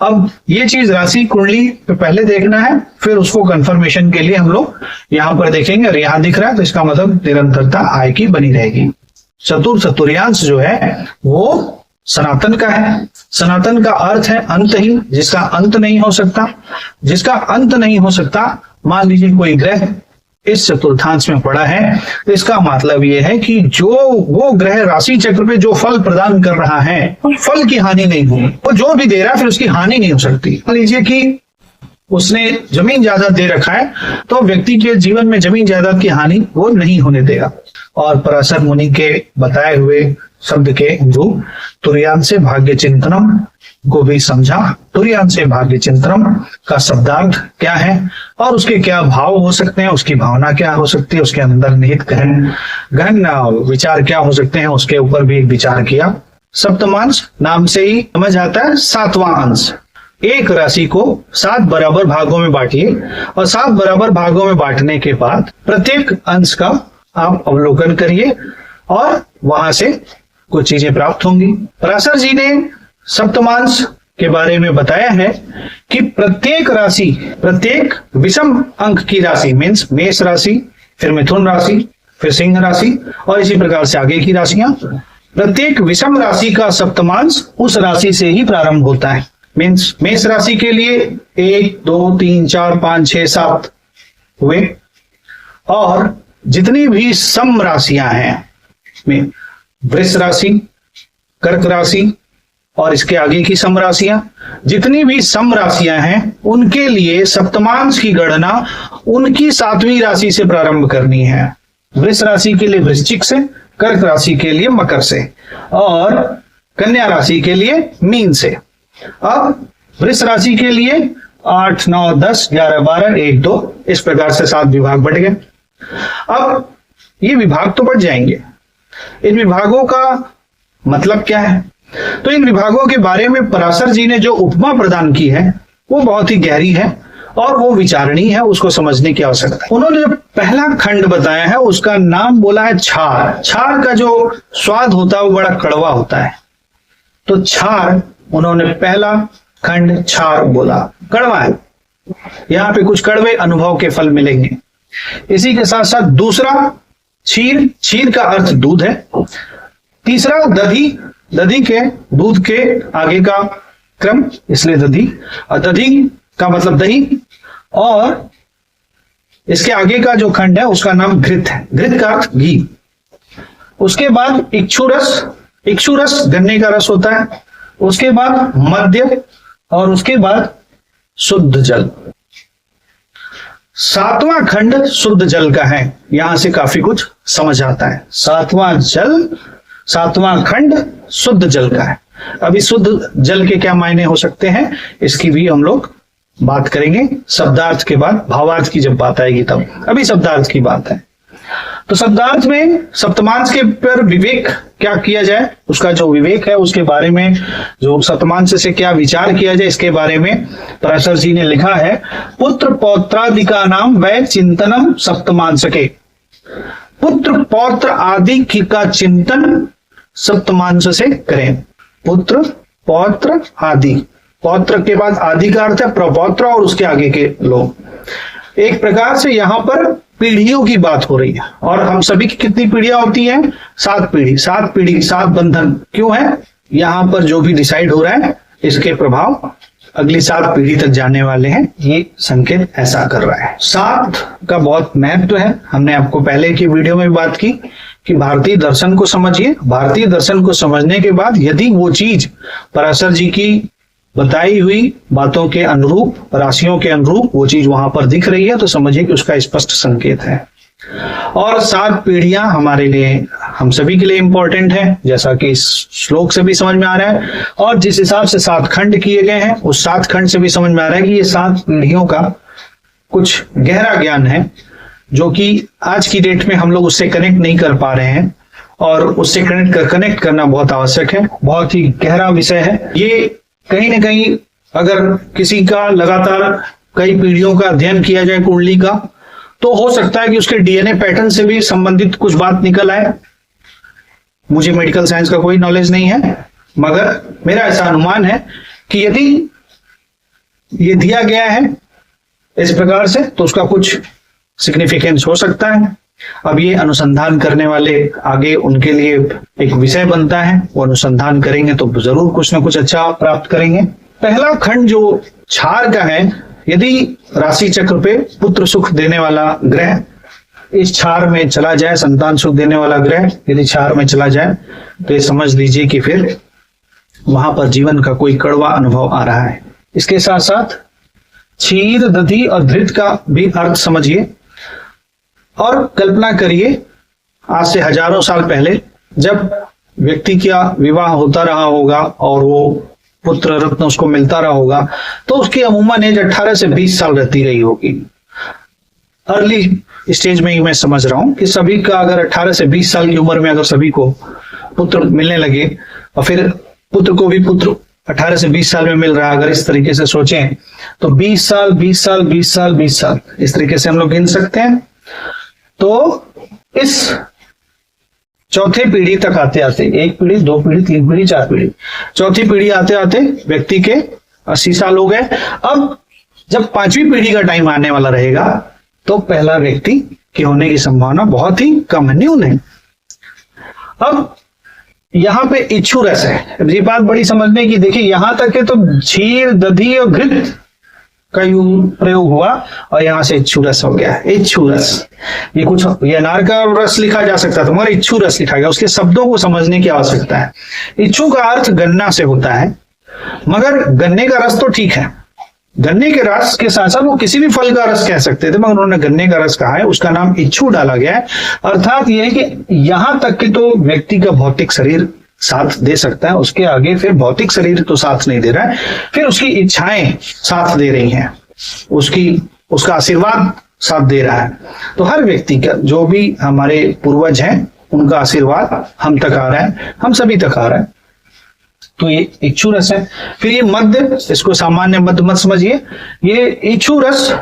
अब ये चीज राशि कुंडली पे पहले देखना है, फिर उसको कंफर्मेशन के लिए हम लोग यहाँ पर देखेंगे, और यहाँ दिख रहा है तो इसका मतलब निरंतरता आय की बनी रहेगी। चतुर्थांश जो है वो सनातन का है। सनातन का अर्थ है अंतहीन, जिसका अंत नहीं हो सकता। जिसका अंत नहीं हो सकता, मान लीजिए कोई ग्रह इस चतुर्थांश में पड़ा है, तो इसका मतलब यह है कि जो वो ग्रह राशि चक्र पे जो फल प्रदान कर रहा है, फल की हानि नहीं होगी। वो जो भी दे रहा है फिर उसकी हानि नहीं हो सकती। मान लीजिए कि उसने जमीन जायदाद दे रखा है, तो व्यक्ति के जीवन में जमीन जायदाद की हानि वो नहीं होने देगा। और पराशर मुनि के बताए हुए शब्द के अनुरूप तुर्यान से भाग्य चिंतनम को भी समझा। तुर्यान से भाग्य चिंतनम का शब्दार्थ क्या है और उसके क्या भाव हो सकते हैं, उसकी भावना क्या हो सकती है, उसके अंदर निहित गहन विचार क्या हो सकते हैं, उसके ऊपर भी एक विचार किया। सप्तमांश नाम से ही समझ आता है सातवां अंश। एक राशि को 7 बराबर भागों में बांटिए, और 7 बराबर भागों में बांटने के बाद प्रत्येक अंश का आप अवलोकन करिए और वहां से कुछ चीजें प्राप्त होंगी। पराशर जी ने सप्तमांश के बारे में बताया है कि प्रत्येक राशि, प्रत्येक विषम अंक की राशि मीन्स मेष राशि, फिर मिथुन राशि, फिर सिंह राशि, और इसी प्रकार से आगे की राशियां, प्रत्येक विषम राशि का सप्तमांश उस राशि से ही प्रारंभ होता है। मीन्स मेष राशि के लिए 1 2 3 4 5 6 7 हुए, और जितनी भी सम राशियां हैं, वृष राशि, कर्क राशि और इसके आगे की सम राशियां, जितनी भी सम राशियां हैं उनके लिए सप्तमांश की गणना उनकी 7वीं राशि से प्रारंभ करनी है। वृष राशि के लिए वृश्चिक से, कर्क राशि के लिए मकर से, और कन्या राशि के लिए मीन से। अब वृष राशि के लिए 8 9 10 11 12 1 2 इस प्रकार से 7 विभाग बढ़ गए। अब ये विभाग तो बढ़ जाएंगे, इन विभागों का मतलब क्या है? तो इन विभागों के बारे में पराशर जी ने जो उपमा प्रदान की है वो बहुत ही गहरी है और वो विचारणीय है, उसको समझने की आवश्यकता है। उन्होंने जो पहला खंड बताया है उसका नाम बोला है क्षार। क्षार का जो स्वाद होता है वो बड़ा कड़वा होता है, तो क्षार, उन्होंने पहला खंड क्षार बोला, कड़वा है, यहाँ पे कुछ कड़वे अनुभव के फल मिलेंगे। इसी के साथ साथ दूसरा क्षीर, क्षीर का अर्थ दूध है। तीसरा दधी, दधी के दूध के आगे का क्रम इसलिए दधी, और दधी का मतलब दही, और इसके आगे का जो खंड है उसका नाम घृत है, घृत का अर्थ घी। उसके बाद इक्षुरस, इक्षुरस गन्ने का रस होता है। उसके बाद मद्य, और उसके बाद शुद्ध जल। 7वां खंड शुद्ध जल का है, यहां से काफी कुछ समझ आता है। 7वां खंड शुद्ध जल का है। अभी शुद्ध जल के क्या मायने हो सकते हैं इसकी भी हम लोग बात करेंगे शब्दार्थ के बाद, भावार्थ की जब बात आएगी तब। अभी शब्दार्थ की बात है। तो शब्दार्थ में सप्तमांश के पर विवेक क्या किया जाए, उसका जो विवेक है उसके बारे में, जो सप्तमांश से क्या विचार किया जाए इसके बारे में पराशर जी ने लिखा है। पुत्र पौत्रादिका नाम वै चिंतनम सप्तमांश के। पुत्र पौत्र आदि का चिंतन सप्तमांश से करें। पुत्र पौत्र आदि, पौत्र के बाद आदि का अर्थ है प्रपौत्र और उसके आगे के लोग। एक प्रकार से यहां पर पीढ़ियों की बात हो रही है, और हम सभी की कितनी पीढ़ियां होती हैं? 7 पीढ़ी। 7 पीढ़ी 7 बंधन क्यों है? यहां पर जो भी डिसाइड हो रहा है इसके प्रभाव अगली 7 पीढ़ी तक जाने वाले हैं, ये संकेत ऐसा कर रहा है। 7 का बहुत महत्व है। हमने आपको पहले की वीडियो में भी बात की कि भारतीय दर्शन को समझिए। भारतीय दर्शन को समझने के बाद यदि वो चीज पराशर जी की बताई हुई बातों के अनुरूप, राशियों के अनुरूप वो चीज वहां पर दिख रही है तो समझिए कि उसका स्पष्ट संकेत है। और 7 पीढ़ियां हमारे लिए, हम सभी के लिए इंपॉर्टेंट है, जैसा कि इस श्लोक से भी समझ में आ रहा है। और जिस हिसाब से 7 खंड किए गए हैं उस 7 खंड से भी समझ में आ रहा है कि ये 7 पीढ़ियों का कुछ गहरा ज्ञान है, जो कि आज की डेट में हम लोग उससे कनेक्ट नहीं कर पा रहे हैं, और उससे कनेक्ट करना बहुत आवश्यक है। बहुत ही गहरा विषय है ये। कहीं ना कहीं अगर किसी का लगातार कई पीढ़ियों का अध्ययन किया जाए कुंडली का, तो हो सकता है कि उसके डीएनए पैटर्न से भी संबंधित कुछ बात निकल आए। मुझे मेडिकल साइंस का कोई नॉलेज नहीं है, मगर मेरा ऐसा अनुमान है कि यदि ये दिया गया है इस प्रकार से तो उसका कुछ सिग्निफिकेंस हो सकता है। अब ये अनुसंधान करने वाले आगे उनके लिए एक विषय बनता है, वो अनुसंधान करेंगे तो जरूर कुछ ना कुछ अच्छा प्राप्त करेंगे। पहला खंड जो क्षार का है, यदि राशि चक्र पे पुत्र सुख देने वाला ग्रह इस क्षार में चला जाए, संतान सुख देने वाला ग्रह यदि क्षार में चला जाए तो ये समझ लीजिए कि फिर वहां पर जीवन का कोई कड़वा अनुभव आ रहा है। इसके साथ साथ क्षीर, दधि और धृत का भी अर्थ समझिए, और कल्पना करिए आज से हजारों साल पहले जब व्यक्ति का विवाह होता रहा होगा और वो पुत्र रत्न उसको मिलता रहा होगा, तो उसकी अमूमन एज 18 से 20 साल रहती रही होगी। अर्ली स्टेज में ही मैं समझ रहा हूं कि सभी का अगर 18 से 20 साल की उम्र में अगर सभी को पुत्र मिलने लगे, और फिर पुत्र को भी पुत्र 18 से 20 साल में मिल रहा है, अगर इस तरीके से सोचें तो 20 साल 20 साल 20 साल 20 साल इस तरीके से हम लोग गिन सकते हैं। तो इस चौथे पीढ़ी तक आते आते, 1 पीढ़ी 2 पीढ़ी 3 पीढ़ी 4 पीढ़ी, चौथी पीढ़ी आते आते व्यक्ति के 80 साल हो गए। अब जब 5वीं पीढ़ी का टाइम आने वाला रहेगा तो पहला व्यक्ति के होने की संभावना बहुत ही कम है, न्यून है। अब यहां पे इच्छु रस है, ये बात बड़ी समझने की। देखिए यहां तक है तो क्षीर, दधि और घृत का प्रयोग हुआ और यहां से इच्छु रस हो गया। इच्छु रस, ये कुछ ये अनार का रस लिखा जा सकता था मगर इच्छु रस लिखा गया, उसके शब्दों को समझने की आवश्यकता है। इच्छु का अर्थ गन्ना से होता है, मगर गन्ने का रस तो ठीक है, गन्ने के रस के साथ साथ वो किसी भी फल का रस कह सकते थे, मगर उन्होंने गन्ने का रस कहा है, उसका नाम इच्छु डाला गया है। अर्थात यह है कि यहां तक कि तो व्यक्ति का भौतिक शरीर साथ दे सकता है, उसके आगे फिर भौतिक शरीर तो साथ नहीं दे रहा है, फिर उसकी इच्छाएं साथ दे रही हैं, उसका आशीर्वाद साथ दे रहा है। तो हर व्यक्ति का, जो भी हमारे पूर्वज हैं उनका आशीर्वाद हम तक आ रहा है, हम सभी तक आ रहा है। तो ये इच्छु रस है। फिर ये मध्य, इसको सामान्य मध्य मत समझिए, ये इच्छु रस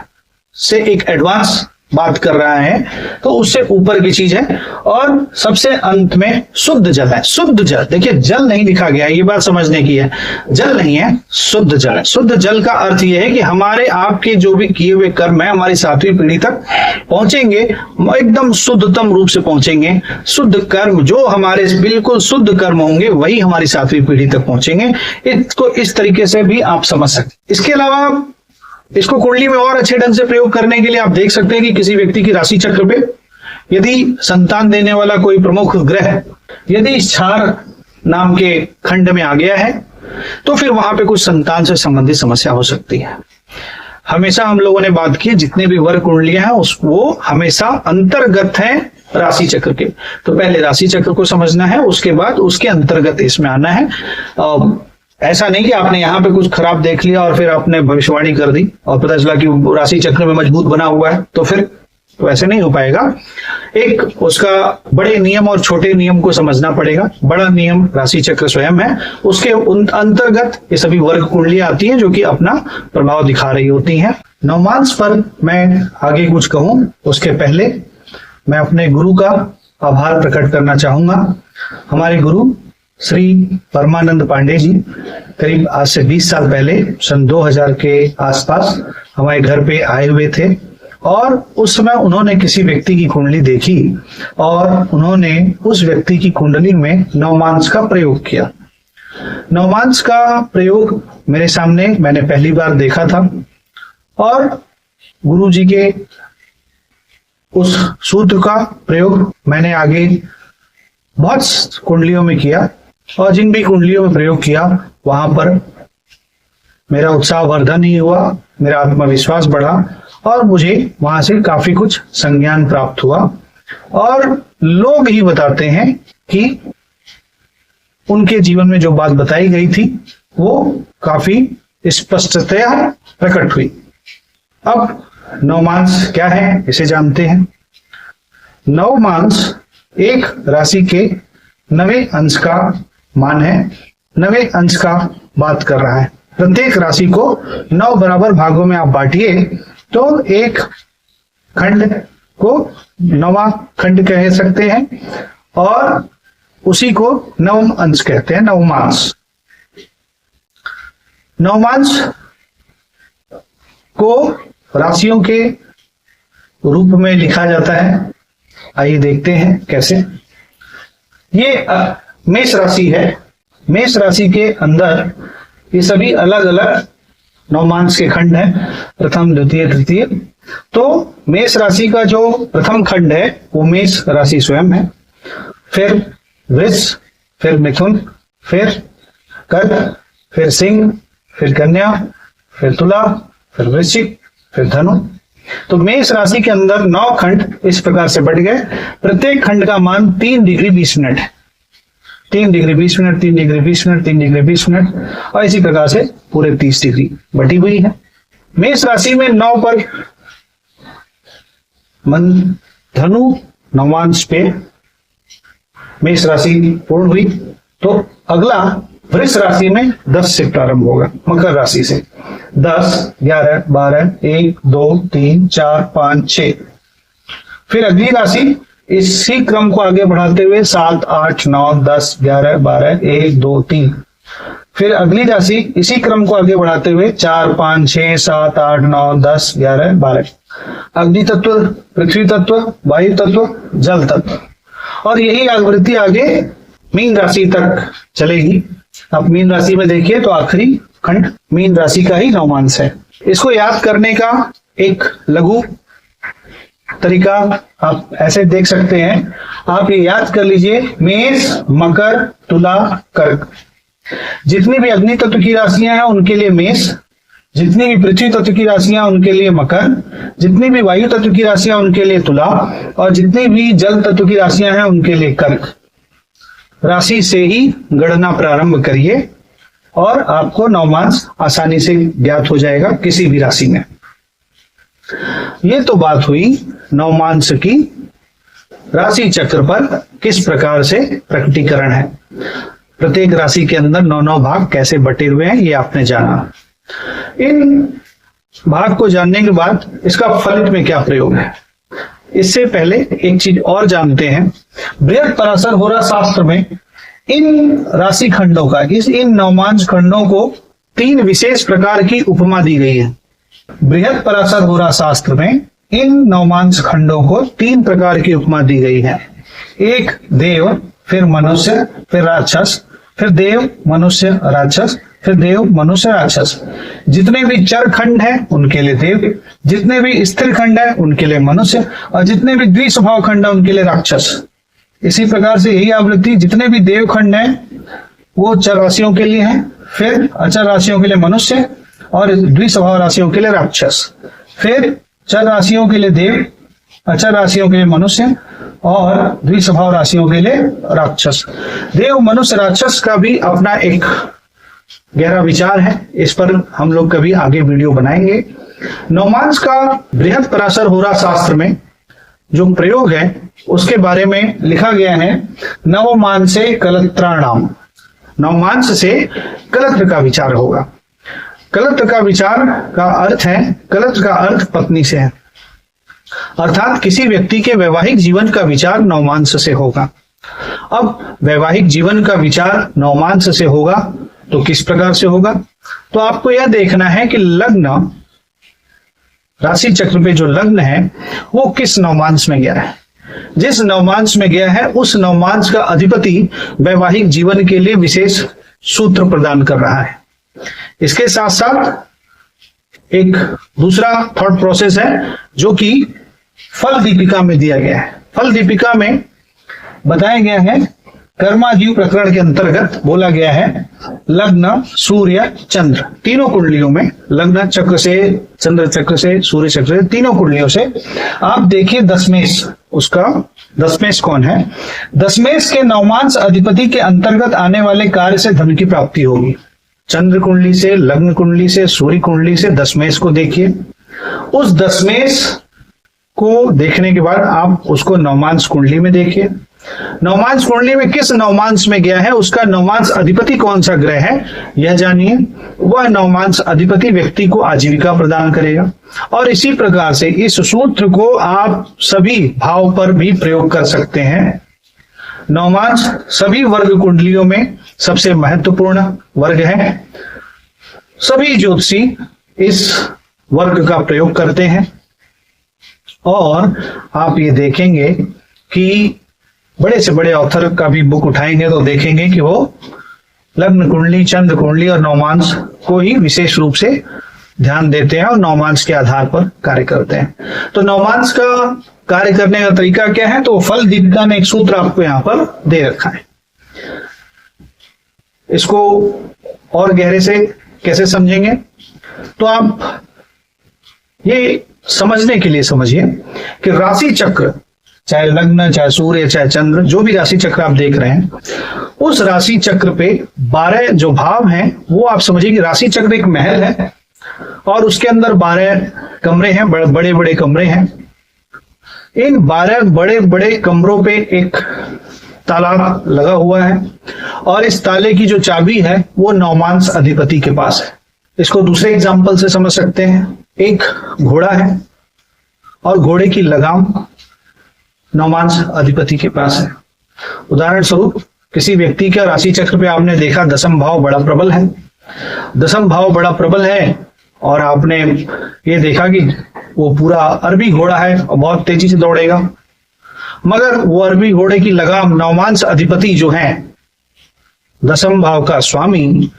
से एक एडवांस बात कर रहा है, तो उससे ऊपर की चीज है। और सबसे अंत में शुद्ध जल है। शुद्ध जल, देखिए जल नहीं लिखा गया, ये बात समझने की है, जल नहीं है, शुद्ध जल है। शुद्ध जल का अर्थ यह है कि हमारे आपके जो भी किए हुए कर्म है हमारी 7वीं पीढ़ी तक पहुंचेंगे, एकदम शुद्धतम रूप से पहुंचेंगे। शुद्ध कर्म जो हमारे बिल्कुल शुद्ध कर्म होंगे वही हमारी 7वीं पीढ़ी तक पहुंचेंगे। इसको इस तरीके से भी आप समझ सकते। इसके अलावा इसको कुंडली में और अच्छे ढंग से प्रयोग करने के लिए आप देख सकते हैं कि किसी व्यक्ति की राशि चक्र पे यदि संतान देने वाला कोई प्रमुख ग्रह यदि इस क्षार नाम के खंड में आ गया है तो फिर वहां पे कुछ संतान से संबंधित समस्या हो सकती है। हमेशा हम लोगों ने बात की जितने भी वर्ग कुंडलियां हैं वो हमेशा अंतर्गत है राशि चक्र के। तो पहले राशि चक्र को समझना है, उसके बाद उसके अंतर्गत इसमें आना है। ऐसा नहीं कि आपने यहाँ पे कुछ खराब देख लिया और फिर आपने भविष्यवाणी कर दी और पता चला कि राशि चक्र में मजबूत बना हुआ है, तो फिर तो ऐसे नहीं हो पाएगा। एक उसका बड़े नियम और छोटे नियम को समझना पड़ेगा। बड़ा नियम राशि चक्र स्वयं है, उसके अंतर्गत ये सभी वर्ग कुंडलियां आती हैं जो कि अपना प्रभाव दिखा रही होती हैं। नवमांस पर मैं आगे कुछ कहूं उसके पहले मैं अपने गुरु का आभार प्रकट करना चाहूंगा। हमारे गुरु श्री परमानंद पांडे जी करीब आज से 20 साल पहले सन 2000 के आसपास हमारे घर पे आए हुए थे और उस समय उन्होंने किसी व्यक्ति की कुंडली देखी और उन्होंने उस व्यक्ति की कुंडली में नवमांस का प्रयोग किया। नवमांस का प्रयोग मेरे सामने मैंने पहली बार देखा था और गुरु जी के उस सूत्र का प्रयोग मैंने आगे बहुत कुंडलियों में किया और जिन भी कुंडलियों में प्रयोग किया वहां पर मेरा उत्साह वर्धन ही हुआ, मेरा आत्मविश्वास बढ़ा और मुझे वहां से काफी कुछ संज्ञान प्राप्त हुआ। और लोग ही बताते हैं कि उनके जीवन में जो बात बताई गई थी वो काफी स्पष्टतया प्रकट हुई। अब नवमांस क्या है इसे जानते हैं। नवमांस एक राशि के 9वें अंश का मान है, 9वें अंश का बात कर रहा है। प्रत्येक राशि को 9 बराबर भागों में आप बांटिए तो एक खंड को 9वां खंड कह सकते हैं और उसी को 9वां अंश कहते हैं, नवमांस। नवमांस को राशियों के रूप में लिखा जाता है। आइए देखते हैं कैसे। ये मेष राशि है। मेष राशि के अंदर ये सभी अलग अलग नवमांस के खंड हैं, प्रथम द्वितीय तृतीय। तो मेष राशि का जो प्रथम खंड है वो मेष राशि स्वयं है, फिर वृष, फिर मिथुन, फिर कर्क, फिर सिंह, फिर कन्या, फिर तुला, फिर वृश्चिक, फिर धनु। तो मेष राशि के अंदर 9 खंड इस प्रकार से बढ़ गए। प्रत्येक खंड का मान 3 डिग्री 20 मिनट है। 3 degree 20 minute, 3 degree 20 minute, 3 degree 20 minute और इसी प्रकार से पूरे 30 डिग्री बढ़ी हुई है। मेष राशि में 9 पर मन धनु नवमांश पे मेष राशि पूर्ण हुई। तो अगला वृष राशि में 10 से प्रारंभ होगा, मकर राशि से 10, 11, 12, 1, 2, 3, 4, 5, 6। फिर अगली राशि इसी क्रम को आगे बढ़ाते हुए 7, 8, 9, 10, 11, 12, 1, 2, 3। फिर अगली राशि इसी क्रम को आगे बढ़ाते हुए 4, 5, 6, 7, 8, 9, 10, 11, 12। अग्नि तत्व, पृथ्वी तत्व, वायु तत्व, जल तत्व और यही आवृत्ति आगे मीन राशि तक चलेगी। अब मीन राशि में देखिए तो आखिरी खंड मीन राशि का ही नवमांस है। इसको याद करने का एक लघु तरीका आप ऐसे देख सकते हैं। आप ये याद कर लीजिए, मेष, मकर, तुला, कर्क। जितनी भी अग्नि तत्व की राशियां हैं उनके लिए मेष, जितनी भी पृथ्वी तत्व की राशियां उनके लिए मकर, जितनी भी वायु तत्व की राशियां उनके लिए तुला और जितनी भी जल तत्व की राशियां हैं उनके लिए कर्क। राशि से ही गणना प्रारंभ करिए और आपको नवमांस आसानी से ज्ञात हो जाएगा किसी भी राशि में। ये तो बात हुई नवमांस की। राशि चक्र पर किस प्रकार से प्रकटीकरण है, प्रत्येक राशि के अंदर 9 भाग कैसे बटे हुए हैं ये आपने जाना। इन भाग को जानने के बाद इसका फलित में क्या प्रयोग है, इससे पहले एक चीज और जानते हैं। बृहद पराशर होरा शास्त्र में इन राशि खंडों का, इन नवमांस खंडों को 3 विशेष प्रकार की उपमा दी गई है। बृहद पराशर होरा शास्त्र में इन नवमांस खंडों को 3 प्रकार की उपमा दी गई है। एक देव, फिर मनुष्य, फिर राक्षस, फिर देव, मनुष्य, राक्षस, फिर देव, मनुष्य, राक्षस। जितने भी चर खंड हैं उनके लिए देव, जितने भी स्थिर खंड है उनके लिए मनुष्य और जितने भी द्विस्वभाव खंड है उनके लिए राक्षस। इसी प्रकार से यही आवृत्ति जितने भी देव खंड हैं वो चर राशियों के लिए हैं, फिर अचर राशियों के लिए मनुष्य और द्विस्वभाव राशियों के लिए राक्षस, फिर चर राशियों के लिए देव, अचर राशियों के लिए मनुष्य और द्विस्वभाव राशियों के लिए राक्षस। देव, मनुष्य, राक्षस का भी अपना एक गहरा विचार है, इस पर हम लोग कभी आगे वीडियो बनाएंगे। नवमांस का बृहद पराशर होरा शास्त्र में जो प्रयोग है उसके बारे में लिखा गया है। नवमांसे कलत्राणाम, नवमांस से कलत्र का विचार होगा। कलत्र का विचार का अर्थ है, कलत्र का अर्थ पत्नी से है, अर्थात किसी व्यक्ति के वैवाहिक जीवन का विचार नवमांस से होगा। अब वैवाहिक जीवन का विचार नवमांस से होगा तो किस प्रकार से होगा? तो आपको यह देखना है कि लग्न, राशि चक्र पे जो लग्न है वो किस नवमांस में गया है। जिस नवमांस में गया है उस नवमांस का अधिपति वैवाहिक जीवन के लिए विशेष सूत्र प्रदान कर रहा है। इसके साथ साथ एक दूसरा थॉट प्रोसेस है जो कि फल दीपिका में दिया गया है। फल दीपिका में बताया गया है, कर्माजीव प्रकरण के अंतर्गत बोला गया है, लग्न, सूर्य, चंद्र, तीनों कुंडलियों में, लग्न चक्र से, चंद्र चक्र से, सूर्य चक्र से, तीनों कुंडलियों से आप देखिए दशमेश, उसका दशमेश कौन है? दशमेश के नवमांस अधिपति के अंतर्गत आने वाले कार्य से धन की प्राप्ति होगी। चंद्र कुंडली से, लग्न कुंडली से, सूर्य कुंडली से दशमेश को देखिए। उस दशमेश को देखने के बाद आप उसको नवमांस कुंडली में देखिए। नवमांस कुंडली में किस नवमांस में गया है, उसका नवमांस अधिपति कौन सा ग्रह है यह जानिए। वह नवमांस अधिपति व्यक्ति को आजीविका प्रदान करेगा। और इसी प्रकार से इस सूत्र को आप सभी भाव पर भी प्रयोग कर सकते हैं। नवमांस सभी वर्ग कुंडलियों में सबसे महत्वपूर्ण वर्ग है। सभी ज्योतिषी इस वर्ग का प्रयोग करते हैं। और आप ये देखेंगे कि बड़े से बड़े ऑथर का भी बुक उठाएंगे तो देखेंगे कि वो लग्न कुंडली, चंद्र कुंडली और नवमांस को ही विशेष रूप से ध्यान देते हैं और नवमांस के आधार पर कार्य करते हैं। तो नवमांस का कार्य करने का तरीका क्या है? तो फल दीपिका ने एक सूत्र आपको यहां पर दे रखा है। इसको और गहरे से कैसे समझेंगे? तो आप ये समझने के लिए समझिए कि राशि चक्र, चाहे लग्न, चाहे सूर्य, चाहे चंद्र, जो भी राशि चक्र आप देख रहे हैं, उस राशि चक्र पे 12 जो भाव हैं वो आप समझिए कि राशि चक्र एक महल है और उसके अंदर 12 कमरे हैं, बड़े बड़े कमरे हैं। इन 12 बड़े बड़े कमरों पे एक ताला लगा हुआ है और इस ताले की जो चाबी है वो नवमांस अधिपति के पास है। इसको दूसरे एग्जाम्पल से समझ सकते हैं। एक घोड़ा है और घोड़े की लगाम नवमांस अधिपति के पास है। उदाहरण स्वरूप किसी व्यक्ति का राशि चक्र पे आपने देखा दशम भाव बड़ा प्रबल है, दशम भाव बड़ा प्रबल है और आपने ये देखा कि वो पूरा अरबी घोड़ा है और बहुत तेजी से दौड़ेगा, मगर वो अरबी घोड़े की लगाम नवमांस अधिपति जो है, दशम भाव का स्वामी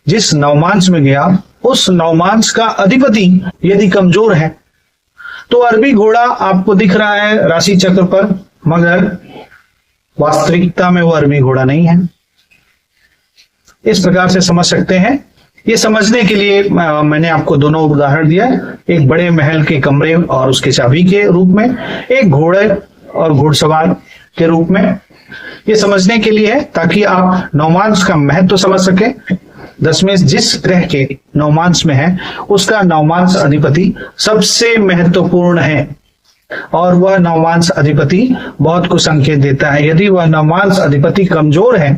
जिस नवमांस में गया, उस नवमांस का अधिपति यदि कमजोर है तो अरबी घोड़ा आपको दिख रहा है राशि चक्र पर, मगर वास्तविकता में वो अरबी घोड़ा नहीं है। इस प्रकार से समझ सकते हैं। ये समझने के लिए मैंने आपको दोनों उदाहरण दिया, एक बड़े महल के कमरे और उसके चाबी के रूप में, एक घोड़े और घुड़सवार के रूप में। ये समझने के लिए है ताकि आप नवमांस का महत्व समझ सके। दशमेश जिस ग्रह के नवमांस में है उसका नवमांस अधिपति सबसे महत्वपूर्ण है और वह नवमांस अधिपति बहुत कुछ संकेत देता है। यदि वह नवमांस अधिपति कमजोर है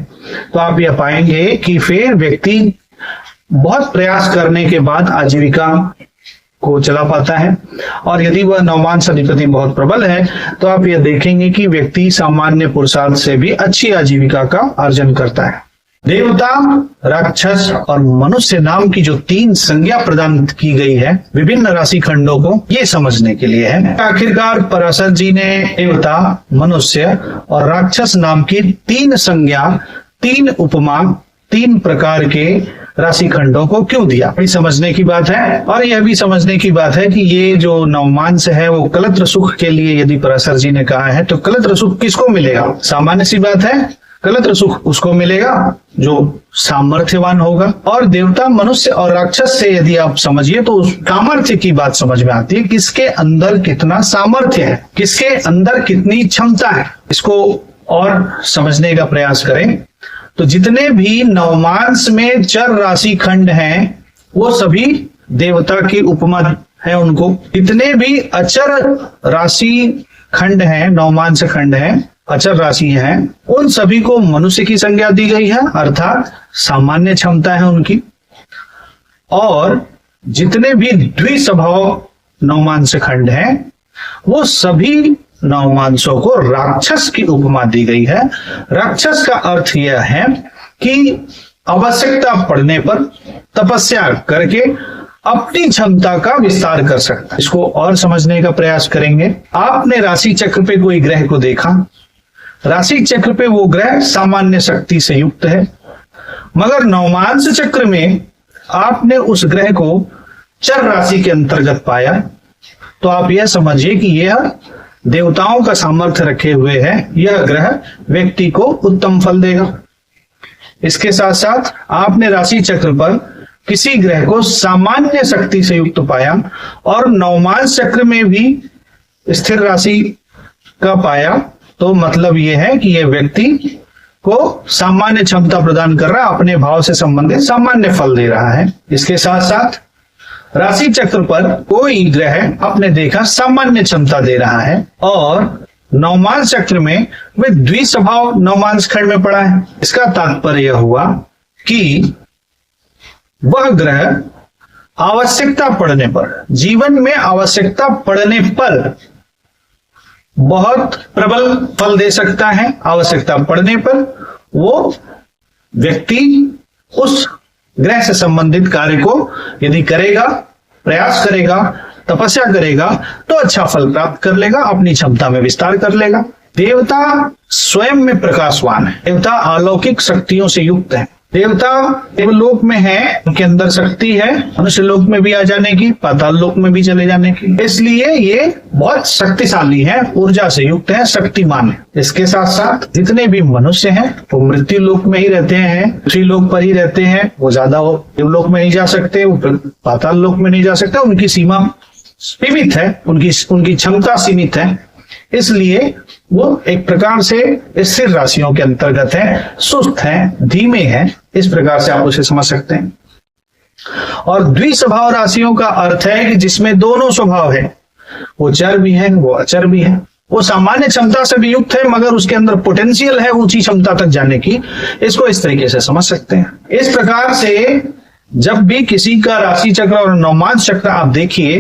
तो आप यह पाएंगे कि फिर व्यक्ति बहुत प्रयास करने के बाद आजीविका को चला पाता है, और यदि वह नवमांस अधिपति बहुत प्रबल है तो आप यह देखेंगे कि व्यक्ति सामान्य पुरुषार्थ से भी अच्छी आजीविका का अर्जन करता है। देवता, राक्षस और मनुष्य नाम की जो 3 संज्ञा प्रदान की गई है विभिन्न राशि खंडों को, ये समझने के लिए है। आखिरकार पराशर जी ने देवता, मनुष्य और राक्षस नाम की 3 संज्ञा, 3 उपमा, 3 प्रकार के राशि खंडों को क्यों दिया, ये समझने की बात है। और यह भी समझने की बात है कि ये जो नवमांस है वो कलत्र सुख के लिए यदि पराशर जी ने कहा है तो कलत्र सुख किसको मिलेगा? सामान्य सी बात है, कलत्र सुख उसको मिलेगा जो सामर्थ्यवान होगा। और देवता, मनुष्य और राक्षस से यदि आप समझिए तो सामर्थ्य की बात समझ में आती है, किसके अंदर कितना सामर्थ्य है, किसके अंदर कितनी क्षमता है। इसको और समझने का प्रयास करें तो जितने भी नवमांस में चर राशि खंड हैं वो सभी देवता की उपमा है उनको। जितने भी अचर राशि खंड हैं, नवमांश खंड हैं, अचर राशि हैं, उन सभी को मनुष्य की संज्ञा दी गई है, अर्थात सामान्य क्षमता है उनकी। और जितने भी द्विस्वभाव नवमांश खंड हैं वो सभी नवमांशों को राक्षस की उपमा दी गई है। राक्षस का अर्थ यह है कि आवश्यकता पड़ने पर तपस्या करके अपनी क्षमता का विस्तार कर सकता है। इसको और समझने का प्रयास करेंगे। आपने राशि चक्र पे कोई ग्रह को देखा, राशि चक्र पे वो ग्रह सामान्य शक्ति से युक्त है, मगर नवमांश चक्र में आपने उस ग्रह को चर राशि के अंतर्गत पाया, तो आप यह समझिए कि यह देवताओं का सामर्थ्य रखे हुए है, यह ग्रह व्यक्ति को उत्तम फल देगा। इसके साथ साथ आपने राशि चक्र पर किसी ग्रह को सामान्य शक्ति से युक्त पाया और नवमांश चक्र में भी स्थिर राशि का पाया, तो मतलब यह है कि यह व्यक्ति को सामान्य क्षमता प्रदान कर रहा है, अपने भाव से संबंधित सामान्य फल दे रहा है। इसके साथ साथ राशि चक्र पर कोई ग्रह अपने देखा सामान्य क्षमता दे रहा है और नवमांश चक्र में वे द्विस्वभाव नवमांश खंड में पड़ा है। इसका तात्पर्य यह हुआ कि वह ग्रह आवश्यकता पड़ने पर, जीवन में आवश्यकता पड़ने पर बहुत प्रबल फल दे सकता है। आवश्यकता पड़ने पर वो व्यक्ति उस ग्रह से संबंधित कार्य को यदि करेगा, प्रयास करेगा, तपस्या करेगा तो अच्छा फल प्राप्त कर लेगा, अपनी क्षमता में विस्तार कर लेगा। देवता स्वयं में प्रकाशवान है, देवता अलौकिक शक्तियों से युक्त है। देवता देवलोक में है, उनके अंदर शक्ति है मनुष्य लोक में भी आ जाने की, पाताल लोक में भी चले जाने की, इसलिए ये बहुत शक्तिशाली है, ऊर्जा से युक्त है, शक्तिमान है। इसके साथ साथ जितने भी मनुष्य हैं वो मृत्यु लोक में ही रहते हैं, पृथ्वी लोक पर ही रहते हैं, वो ज्यादा देवलोक में नहीं जा सकते, वो पाताल लोक में नहीं जा सकते, उनकी सीमा सीमित है, उनकी क्षमता सीमित है, इसलिए वो एक प्रकार से स्थिर राशियों के अंतर्गत है, सुस्त है, धीमे है, इस प्रकार से आप उसे समझ सकते हैं। और द्विस्वभाव राशियों का अर्थ है कि जिसमें दोनों स्वभाव है, वो चर भी है, वो अचर भी है, वो सामान्य क्षमता से भी युक्त है मगर उसके अंदर पोटेंशियल है ऊंची क्षमता तक जाने की। इसको इस तरीके से समझ सकते हैं। इस प्रकार से जब भी किसी का राशि चक्र और नवमांश चक्र आप देखिए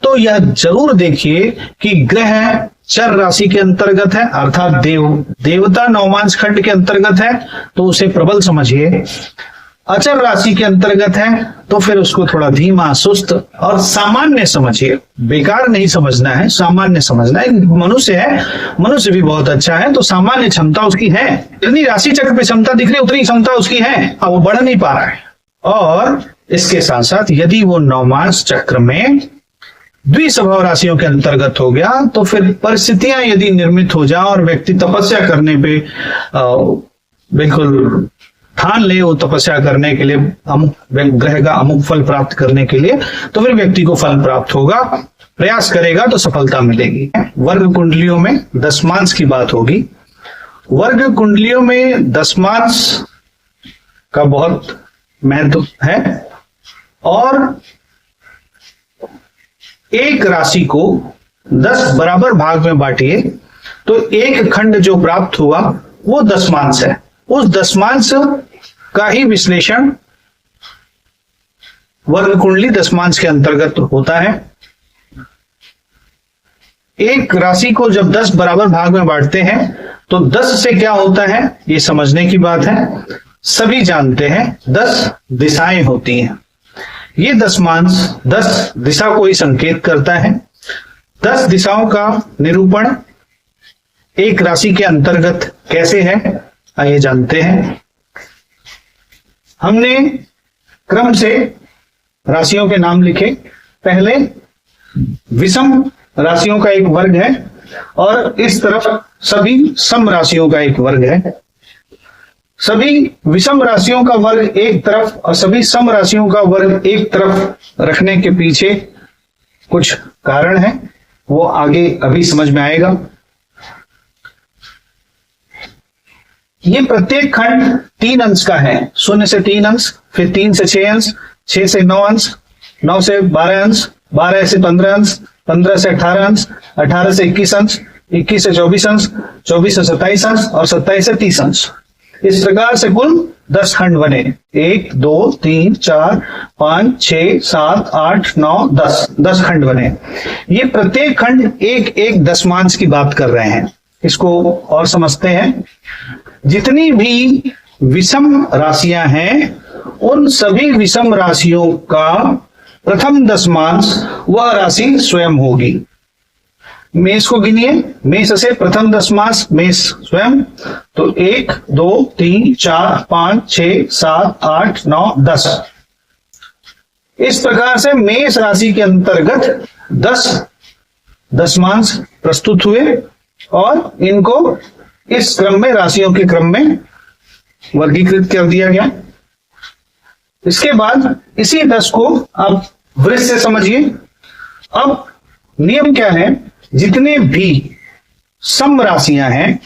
तो यह जरूर देखिए कि ग्रह चर राशि के अंतर्गत है, अर्थात देवता नवमांश खंड के अंतर्गत है तो उसे प्रबल समझिए। अचर राशि के अंतर्गत है तो फिर उसको थोड़ा धीमा, सुस्त और सामान्य समझिए। बेकार नहीं समझना है, सामान्य समझना है। मनुष्य है, मनुष्य भी बहुत अच्छा है, तो सामान्य क्षमता उसकी है, जितनी राशि चक्र पे क्षमता दिख रही उतनी क्षमता उसकी है, अब वो बढ़ नहीं पा रहा है। और इसके साथ साथ यदि वो नवमांश चक्र में द्विस्वभाव राशियों के अंतर्गत हो गया तो फिर परिस्थितियां यदि निर्मित हो जाए और व्यक्ति तपस्या करने पे बिल्कुल ठान ले, वो तपस्या करने के लिए अमुक ग्रह का अमुक फल प्राप्त करने के लिए, तो फिर व्यक्ति को फल प्राप्त होगा, प्रयास करेगा तो सफलता मिलेगी। वर्ग कुंडलियों में दशमांश की बात होगी। वर्ग कुंडलियों में दशमांश का बहुत महत्व है और एक राशि को 10 बराबर भाग में बांटिए तो एक खंड जो प्राप्त हुआ वो दशमांश है। उस दशमांश का ही विश्लेषण वर्ग कुंडली दशमांश के अंतर्गत होता है। एक राशि को जब 10 बराबर भाग में बांटते हैं तो 10 से क्या होता है ये समझने की बात है। सभी जानते हैं 10 दिशाएं होती हैं। ये दशमांश 10 दिशा को ही संकेत करता है। 10 दिशाओं का निरूपण एक राशि के अंतर्गत कैसे है आइए जानते हैं। हमने क्रम से राशियों के नाम लिखे। पहले विषम राशियों का एक वर्ग है और इस तरफ सभी सम राशियों का एक वर्ग है। सभी विषम राशियों का वर्ग एक तरफ और सभी सम राशियों का वर्ग एक तरफ रखने के पीछे कुछ कारण है, वो आगे अभी समझ में आएगा। ये प्रत्येक खंड 3 अंश का है, 0 से 3 अंश, फिर 3 से 6 अंश, 6 से 9 अंश, 9 से 12 अंश, 12 से 15 अंश, 15 से 18 अंश, 18 से 21 अंश, 21 से 24 अंश, 24 से 27 अंश और 27 से 30 अंश। इस प्रकार से कुल 10 खंड बने। 1 2 3 4 5 6 7 8 9 10 खंड बने। ये प्रत्येक खंड एक एक दशमांश की बात कर रहे हैं। इसको और समझते हैं। जितनी भी विषम राशियां हैं उन सभी विषम राशियों का प्रथम दशमांश वह राशि स्वयं होगी। मेष को गिनिए, मेष से प्रथम दशमांश मेष स्वयं, तो 1 2 3 4 5 6 7 8 9 10। इस प्रकार से मेष राशि के अंतर्गत 10 दशमांश प्रस्तुत हुए और इनको इस क्रम में, राशियों के क्रम में वर्गीकृत कर दिया गया। इसके बाद इसी 10 को आप वृष से समझिए। अब नियम क्या है, जितने भी सम राशियां हैं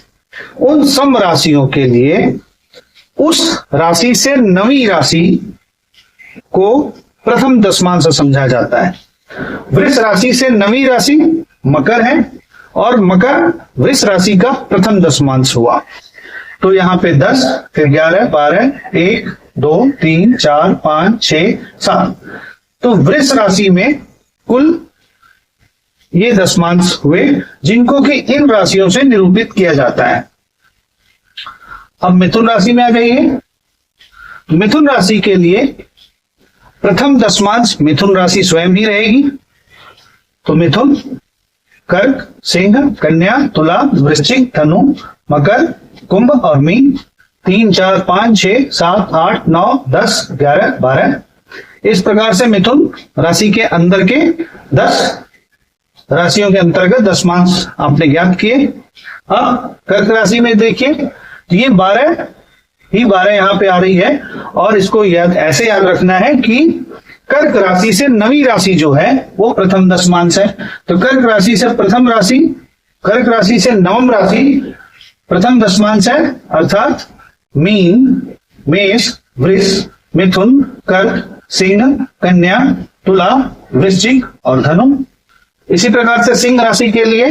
उन सम राशियों के लिए उस राशि से नवीं राशि को प्रथम दशमांश से समझा जाता है। वृष राशि से नवीं राशि मकर है और मकर वृष राशि का प्रथम दशमांश हुआ। तो यहां पे 10, फिर 11 12 1 2 3 4 5 6 7। तो वृष राशि में कुल ये दशमांश हुए जिनको कि इन राशियों से निरूपित किया जाता है। अब मिथुन राशि में आ जाइए। मिथुन राशि के लिए प्रथम दशमांश मिथुन राशि स्वयं ही रहेगी। तो मिथुन, कर्क, सिंह, कन्या, तुला, वृश्चिक, धनु, मकर, कुंभ और मीन। 3 4 5 6 7 8 9 10 11 12। इस प्रकार से मिथुन राशि के अंदर के 10 राशियों के अंतर्गत दशमांश आपने ज्ञात किए। अब कर्क राशि में देखिए, ये 12 ही 12 यहां पे आ रही है और इसको ऐसे याद रखना है कि कर्क राशि से नवीं राशि जो है वो प्रथम दशमांश है। तो कर्क राशि से प्रथम राशि, कर्क राशि से नवम राशि प्रथम दशमांश है, अर्थात मीन, मेष, वृष, मिथुन, कर्क, सिंह, कन्या, तुला, वृश्चिक और धनु। इसी प्रकार से सिंह राशि के लिए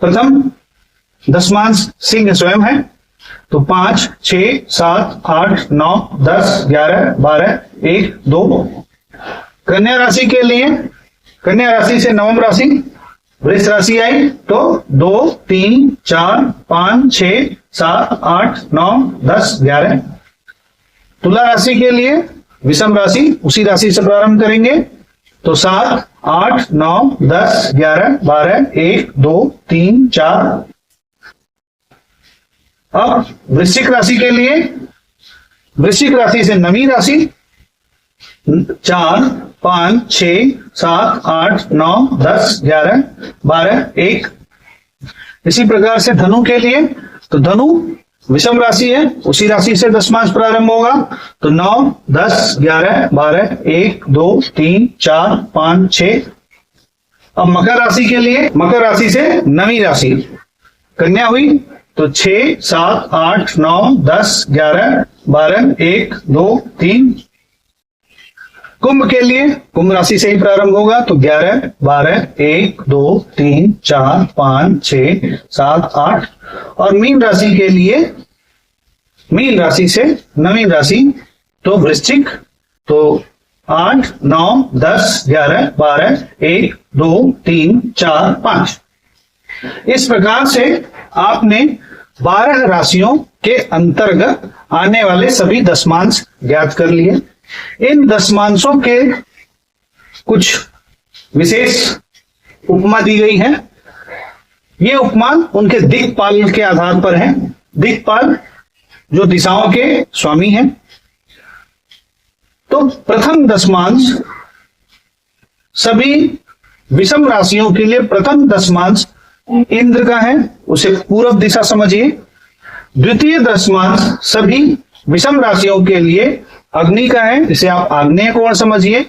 प्रथम दशमांश सिंह स्वयं है। तो 5 6 7 8 9 10 11 12 1 2। कन्या राशि के लिए, कन्या राशि से नवम राशि वृष राशि आई, तो 2 3 4 5 6 7 8 9 10 11। तुला राशि के लिए विषम राशि, उसी राशि से प्रारंभ करेंगे, तो 7 8 9 10 11 12 1 2 3 4। अब वृश्चिक राशि के लिए, वृश्चिक राशि से नवीं राशि 4 5 6 7 8 9 10 11 12 1। इसी प्रकार से धनु के लिए, तो धनु विषम राशि है, उसी राशि से दशमांश प्रारंभ होगा, तो 9 10 11 12 1 2 3 4 5 6। अब मकर राशि के लिए, मकर राशि से नवीं राशि कन्या हुई, तो 6 7 8 9 10 11 12 1 2 3। कुंभ के लिए, कुंभ राशि से ही प्रारंभ होगा, तो 11 12 1 2 3 4 5 6 7 8। और मीन राशि के लिए, मीन राशि से नवीन राशि तो वृश्चिक, तो 8 9 10 11 12 1 2 3 4 5। इस प्रकार से आपने 12 राशियों के अंतर्गत आने वाले सभी दशमांश ज्ञात कर लिए। इन दशमांशों के कुछ विशेष उपमा दी गई है। ये उपमा उनके दिक्पाल के आधार पर है। दिक्पाल जो दिशाओं के स्वामी हैं। तो प्रथम दशमांश सभी विषम राशियों के लिए प्रथम दशमांश इंद्र का है, उसे पूर्व दिशा समझिए। द्वितीय दशमांश सभी विषम राशियों के लिए अग्नि का है, इसे आप आग्नेय कोण समझिए।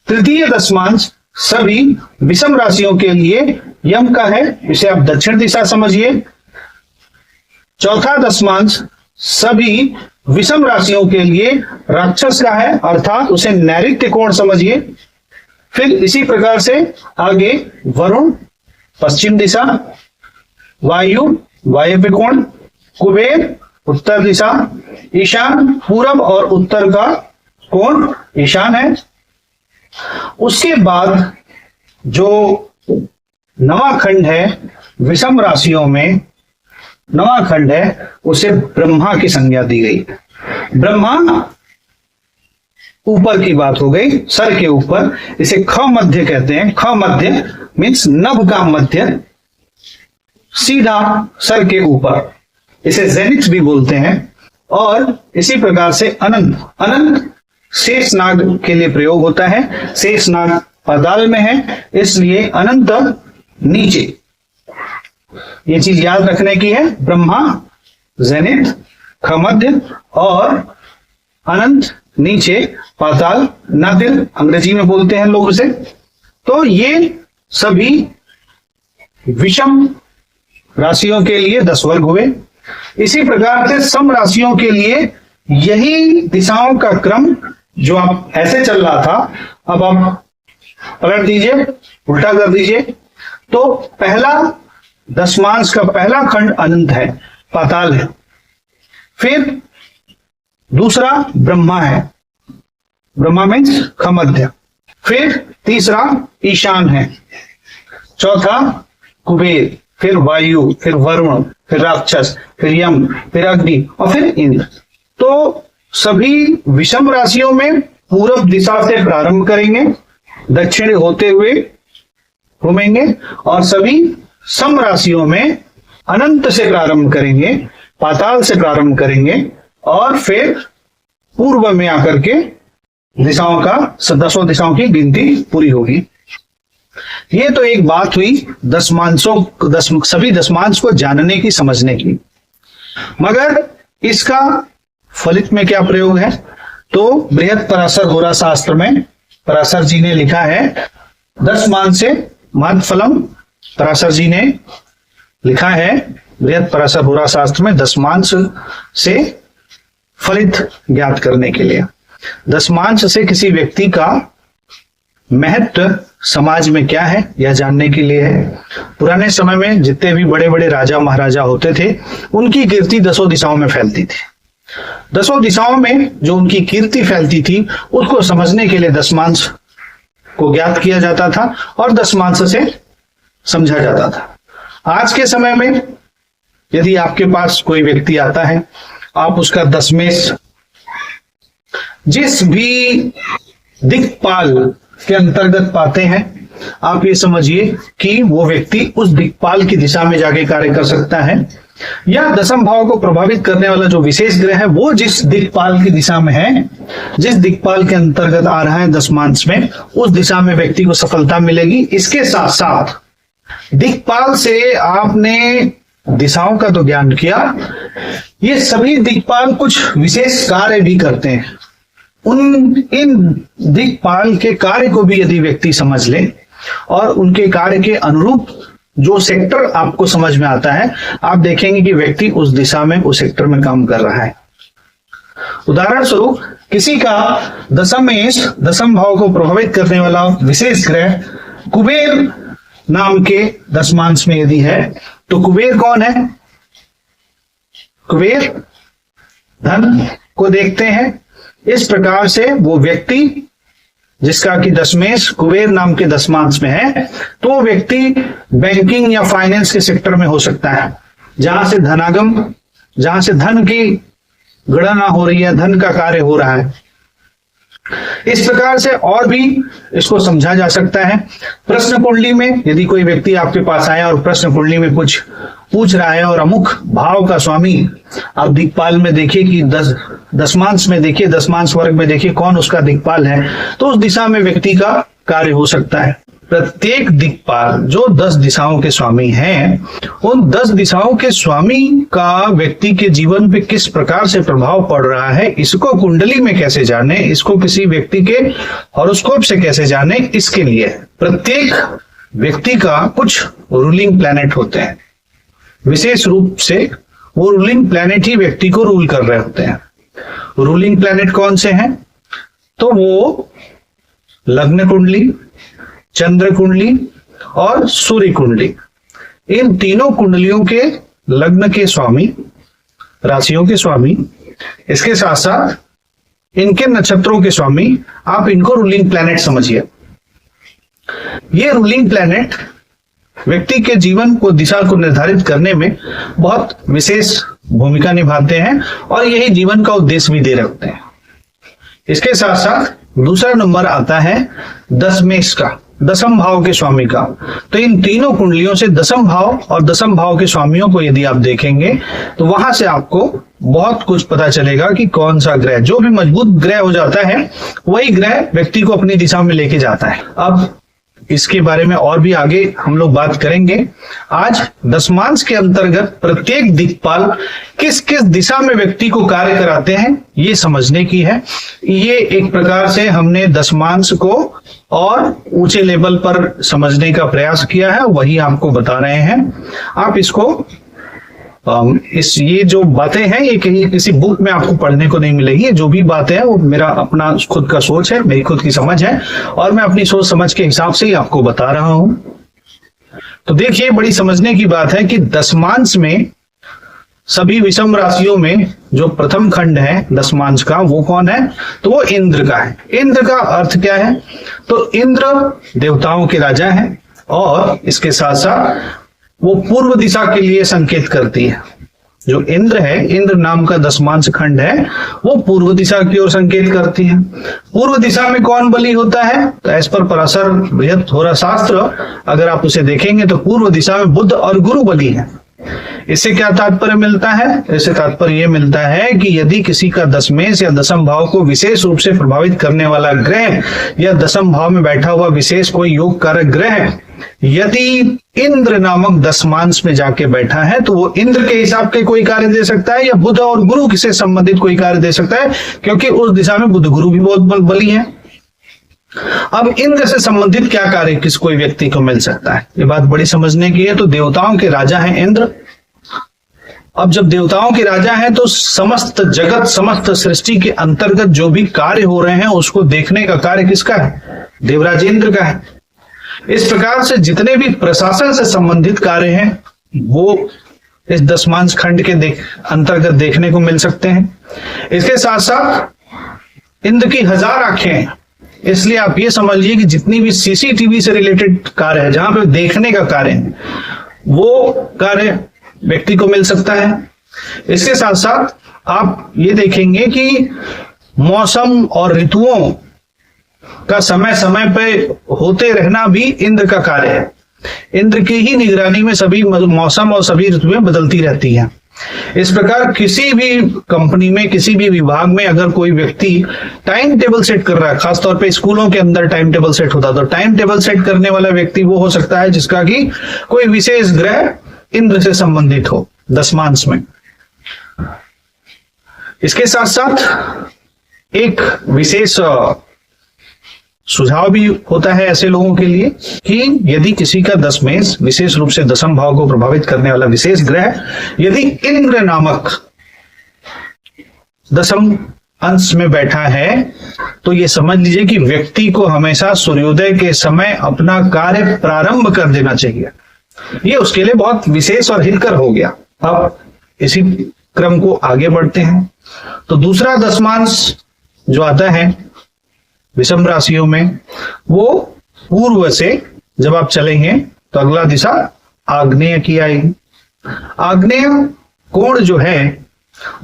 तृतीय दशमांश सभी विषम राशियों के लिए यम का है, इसे आप दक्षिण दिशा समझिए। चौथा दशमांश सभी विषम राशियों के लिए राक्षस का है, अर्थात उसे नैऋत्य कोण समझिए। फिर इसी प्रकार से आगे वरुण पश्चिम दिशा, वायु, वायव्य कोण, कुबेर उत्तर दिशा, ईशान पूरब और उत्तर का कोण ईशान है। उसके बाद जो नवा खंड है विषम राशियों में, नवा खंड है उसे ब्रह्मा की संज्ञा दी गई। ब्रह्मा ऊपर की बात हो गई, सर के ऊपर, इसे ख मध्य कहते हैं। ख मध्य मीन्स नभ का मध्य, सीधा सर के ऊपर, इसे जेनिथ भी बोलते हैं। और इसी प्रकार से अनंत, अनंत शेषनाग के लिए प्रयोग होता है। शेषनाग पाताल में है, इसलिए अनंत नीचे। ये चीज याद रखने की है, ब्रह्मा जेनिथ, खमध्य और अनंत नीचे, पाताल नादिल अंग्रेजी में बोलते हैं लोग उसे। तो ये सभी विषम राशियों के लिए 10 वर्ग हुए। इसी प्रकार से सम राशियों के लिए यही दिशाओं का क्रम जो आप ऐसे चल रहा था, अब आप पलट दीजिए, उल्टा कर दीजिए। तो पहला दशमांश का पहला खंड अनंत है, पाताल है। फिर दूसरा ब्रह्मा है, ब्रह्मा मीन्स खमध्य। फिर तीसरा ईशान है, चौथा कुबेर, फिर वायु, फिर वरुण, फिर राक्षस, फिर यम, फिर अग्नि और फिर इंद्र। तो सभी विषम राशियों में पूरब दिशा से प्रारंभ करेंगे, दक्षिण होते हुए घूमेंगे, और सभी सम राशियों में अनंत से प्रारंभ करेंगे, पाताल से प्रारंभ करेंगे, और फिर पूर्व में आकर के दिशाओं का 10 दिशाओं की गिनती पूरी होगी। ये तो एक बात हुई दशमांशों, सभी दशमांश को जानने की, समझने की। मगर इसका फलित में क्या प्रयोग है? तो बृहद पराशर होरा शास्त्र में पराशर जी ने लिखा है, दशमांश से महत्फलम। पराशर जी ने लिखा है बृहद पराशर होरा शास्त्र में, दशमांश से फलित ज्ञात करने के लिए। दशमांश से किसी व्यक्ति का महत्व समाज में क्या है यह जानने के लिए है। पुराने समय में जितने भी बड़े बड़े राजा महाराजा होते थे, उनकी कीर्ति 10 दिशाओं में फैलती थी। 10 दिशाओं में जो उनकी कीर्ति फैलती थी, उसको समझने के लिए दशमांश को ज्ञात किया जाता था और दशमांश से समझा जाता था। आज के समय में यदि आपके पास कोई व्यक्ति आता है, आप उसका दशमेश जिस भी दिक्पाल के अंतर्गत पाते हैं, आप ये समझिए कि वो व्यक्ति उस दिक्पाल की दिशा में जाके कार्य कर सकता है, या दशम भाव को प्रभावित करने वाला जो विशेष ग्रह है वो जिस दिक्पाल की दिशा में है, जिस दिक्पाल के अंतर्गत आ रहा है दशमांश में, उस दिशा में व्यक्ति को सफलता मिलेगी। इसके साथ साथ दिक्पाल से आपने दिशाओं का तो ज्ञान किया, ये सभी दिक्पाल कुछ विशेष कार्य भी करते हैं। इन दिक्पाल के कार्य को भी यदि व्यक्ति समझ ले और उनके कार्य के अनुरूप जो सेक्टर आपको समझ में आता है, आप देखेंगे कि व्यक्ति उस दिशा में, उस सेक्टर में काम कर रहा है। उदाहरण स्वरूप किसी का दशमेश, दशम भाव को प्रभावित करने वाला विशेष ग्रह कुबेर नाम के दशमांश में यदि है, तो कुबेर कौन है? कुबेर धन को देखते हैं। इस प्रकार से वो व्यक्ति जिसका कि दशमेश कुबेर नाम के दशमांश में है, तो वो व्यक्ति बैंकिंग या फाइनेंस के सेक्टर में हो सकता है, जहां से धनागम, जहां से धन की गणना हो रही है, धन का कार्य हो रहा है। इस प्रकार से और भी इसको समझा जा सकता है। प्रश्न कुंडली में यदि कोई व्यक्ति आपके पास आया और प्रश्न कुंडली में कुछ पूछ रहा है और अमुक भाव का स्वामी, आप दिक्पाल में देखिए कि दशमांश में देखिए, दशमांश वर्ग में देखिए कौन उसका दिक्पाल है, तो उस दिशा में व्यक्ति का कार्य हो सकता है। प्रत्येक दिक्पाल जो 10 दिशाओं के स्वामी हैं, उन 10 दिशाओं के स्वामी का व्यक्ति के जीवन पे किस प्रकार से प्रभाव पड़ रहा है, इसको कुंडली में कैसे जाने, इसको किसी व्यक्ति के हॉरोस्कोप से कैसे जाने, इसके लिए प्रत्येक व्यक्ति का कुछ रूलिंग प्लैनेट होते हैं। विशेष रूप से वो रूलिंग प्लैनेट ही व्यक्ति को रूल कर रहे होते हैं। रूलिंग प्लैनेट कौन से हैं? तो वो लग्न कुंडली, चंद्र कुंडली और सूर्य कुंडली, इन तीनों कुंडलियों के लग्न के स्वामी, राशियों के स्वामी, इसके साथ साथ इनके नक्षत्रों के स्वामी, आप इनको रूलिंग प्लैनेट समझिए। ये रूलिंग प्लैनेट व्यक्ति के जीवन को, दिशा को निर्धारित करने में बहुत विशेष भूमिका निभाते हैं और यही जीवन का उद्देश्य भी दे रखते हैं। इसके साथ साथ दूसरा नंबर आता है दशमेश का, दसम भाव के स्वामी का। तो इन तीनों कुंडलियों से दसम भाव और दसम भाव के स्वामियों को यदि आप देखेंगे तो वहां से आपको बहुत कुछ पता चलेगा कि कौन सा ग्रह, जो भी मजबूत ग्रह हो जाता है वही ग्रह व्यक्ति को अपनी दिशा में लेके जाता है। अब इसके बारे में और भी आगे हम लोग बात करेंगे। आज दशमांश के अंतर्गत प्रत्येक दिक्पाल किस किस दिशा में व्यक्ति को कार्य कराते हैं ये समझने की है। ये एक प्रकार से हमने दशमांश को और ऊंचे लेवल पर समझने का प्रयास किया है, वही आपको बता रहे हैं। आप इसको ये जो बातें हैं ये कहीं किसी बुक में आपको पढ़ने को नहीं मिलेगी। जो भी बातें हैं वो मेरा अपना खुद का सोच है, मेरी खुद की समझ है और मैं अपनी सोच समझ के हिसाब से ही आपको बता रहा हूं। तो देखिए, बड़ी समझने की बात है कि दशमांश में सभी विषम राशियों में जो प्रथम खंड है दशमांश का वो कौन है, तो वो इंद्र का है। इंद्र का अर्थ क्या है, तो इंद्र देवताओं के राजा है और इसके साथ साथ वो पूर्व दिशा के लिए संकेत करती है। जो इंद्र है, इंद्र नाम का दशमांश खंड है, वो पूर्व दिशा की ओर संकेत करती है। पूर्व दिशा में कौन बली होता है, तो एज पर पराशर बृहत्थोरा शास्त्र अगर आप उसे देखेंगे तो पूर्व दिशा में बुध और गुरु बली है। इससे क्या तात्पर्य मिलता है, इससे तात्पर्य यह मिलता है कि यदि किसी का दशमेश या दसम भाव को विशेष रूप से प्रभावित करने वाला ग्रह या दसम भाव में बैठा हुआ विशेष कोई योग कारक ग्रह यदि इंद्र नामक दशमांश में जाके बैठा है तो वो इंद्र के हिसाब के कोई कार्य दे सकता है या बुध और गुरु से संबंधित कोई कार्य दे सकता है, क्योंकि उस दिशा में बुध गुरु भी बहुत बली है। अब इंद्र से संबंधित क्या कार्य किस कोई व्यक्ति को मिल सकता है, ये बात बड़ी समझने की है। तो देवताओं के राजा हैं इंद्र। अब जब देवताओं के राजा हैं तो समस्त जगत, समस्त सृष्टि के अंतर्गत जो भी कार्य हो रहे हैं उसको देखने का कार्य किसका है, देवराज इंद्र का है। इस प्रकार से जितने भी प्रशासन से संबंधित कार्य हैं वो इस दशमांश खंड के अंतर्गत देखने को मिल सकते हैं। इसके साथ साथ इंद्र की 1000 आंखें हैं, इसलिए आप ये समझ लीजिए कि जितनी भी सीसीटीवी से रिलेटेड कार्य है, जहां पे देखने का कार्य है, वो कार्य व्यक्ति को मिल सकता है। इसके साथ साथ आप ये देखेंगे कि मौसम और ऋतुओं का समय समय पे होते रहना भी इंद्र का कार्य है। इंद्र की ही निगरानी में सभी मौसम और सभी ऋतुएं बदलती रहती हैं। इस प्रकार किसी भी कंपनी में, किसी भी विभाग में अगर कोई व्यक्ति टाइम टेबल सेट कर रहा है, खासतौर पे स्कूलों के अंदर टाइम टेबल सेट होता है, तो टाइम टेबल सेट करने वाला व्यक्ति वो हो सकता है जिसका कि कोई विशेष ग्रह इंद्र से संबंधित हो दशमांश में। इसके साथ साथ एक विशेष सुझाव भी होता है ऐसे लोगों के लिए कि यदि किसी का दशमेश, विशेष रूप से दसम भाव को प्रभावित करने वाला विशेष ग्रह यदि इंद्र नामक दसम अंश में बैठा है तो ये समझ लीजिए कि व्यक्ति को हमेशा सूर्योदय के समय अपना कार्य प्रारंभ कर देना चाहिए। ये उसके लिए बहुत विशेष और हितकर हो गया। अब इसी क्रम को आगे बढ़ते हैं। तो दूसरा दशमांश जो आता है विषम राशियों में, वो पूर्व से जब आप चलेंगे तो अगला दिशा आग्नेय की आएगी। आग्नेय कोण जो है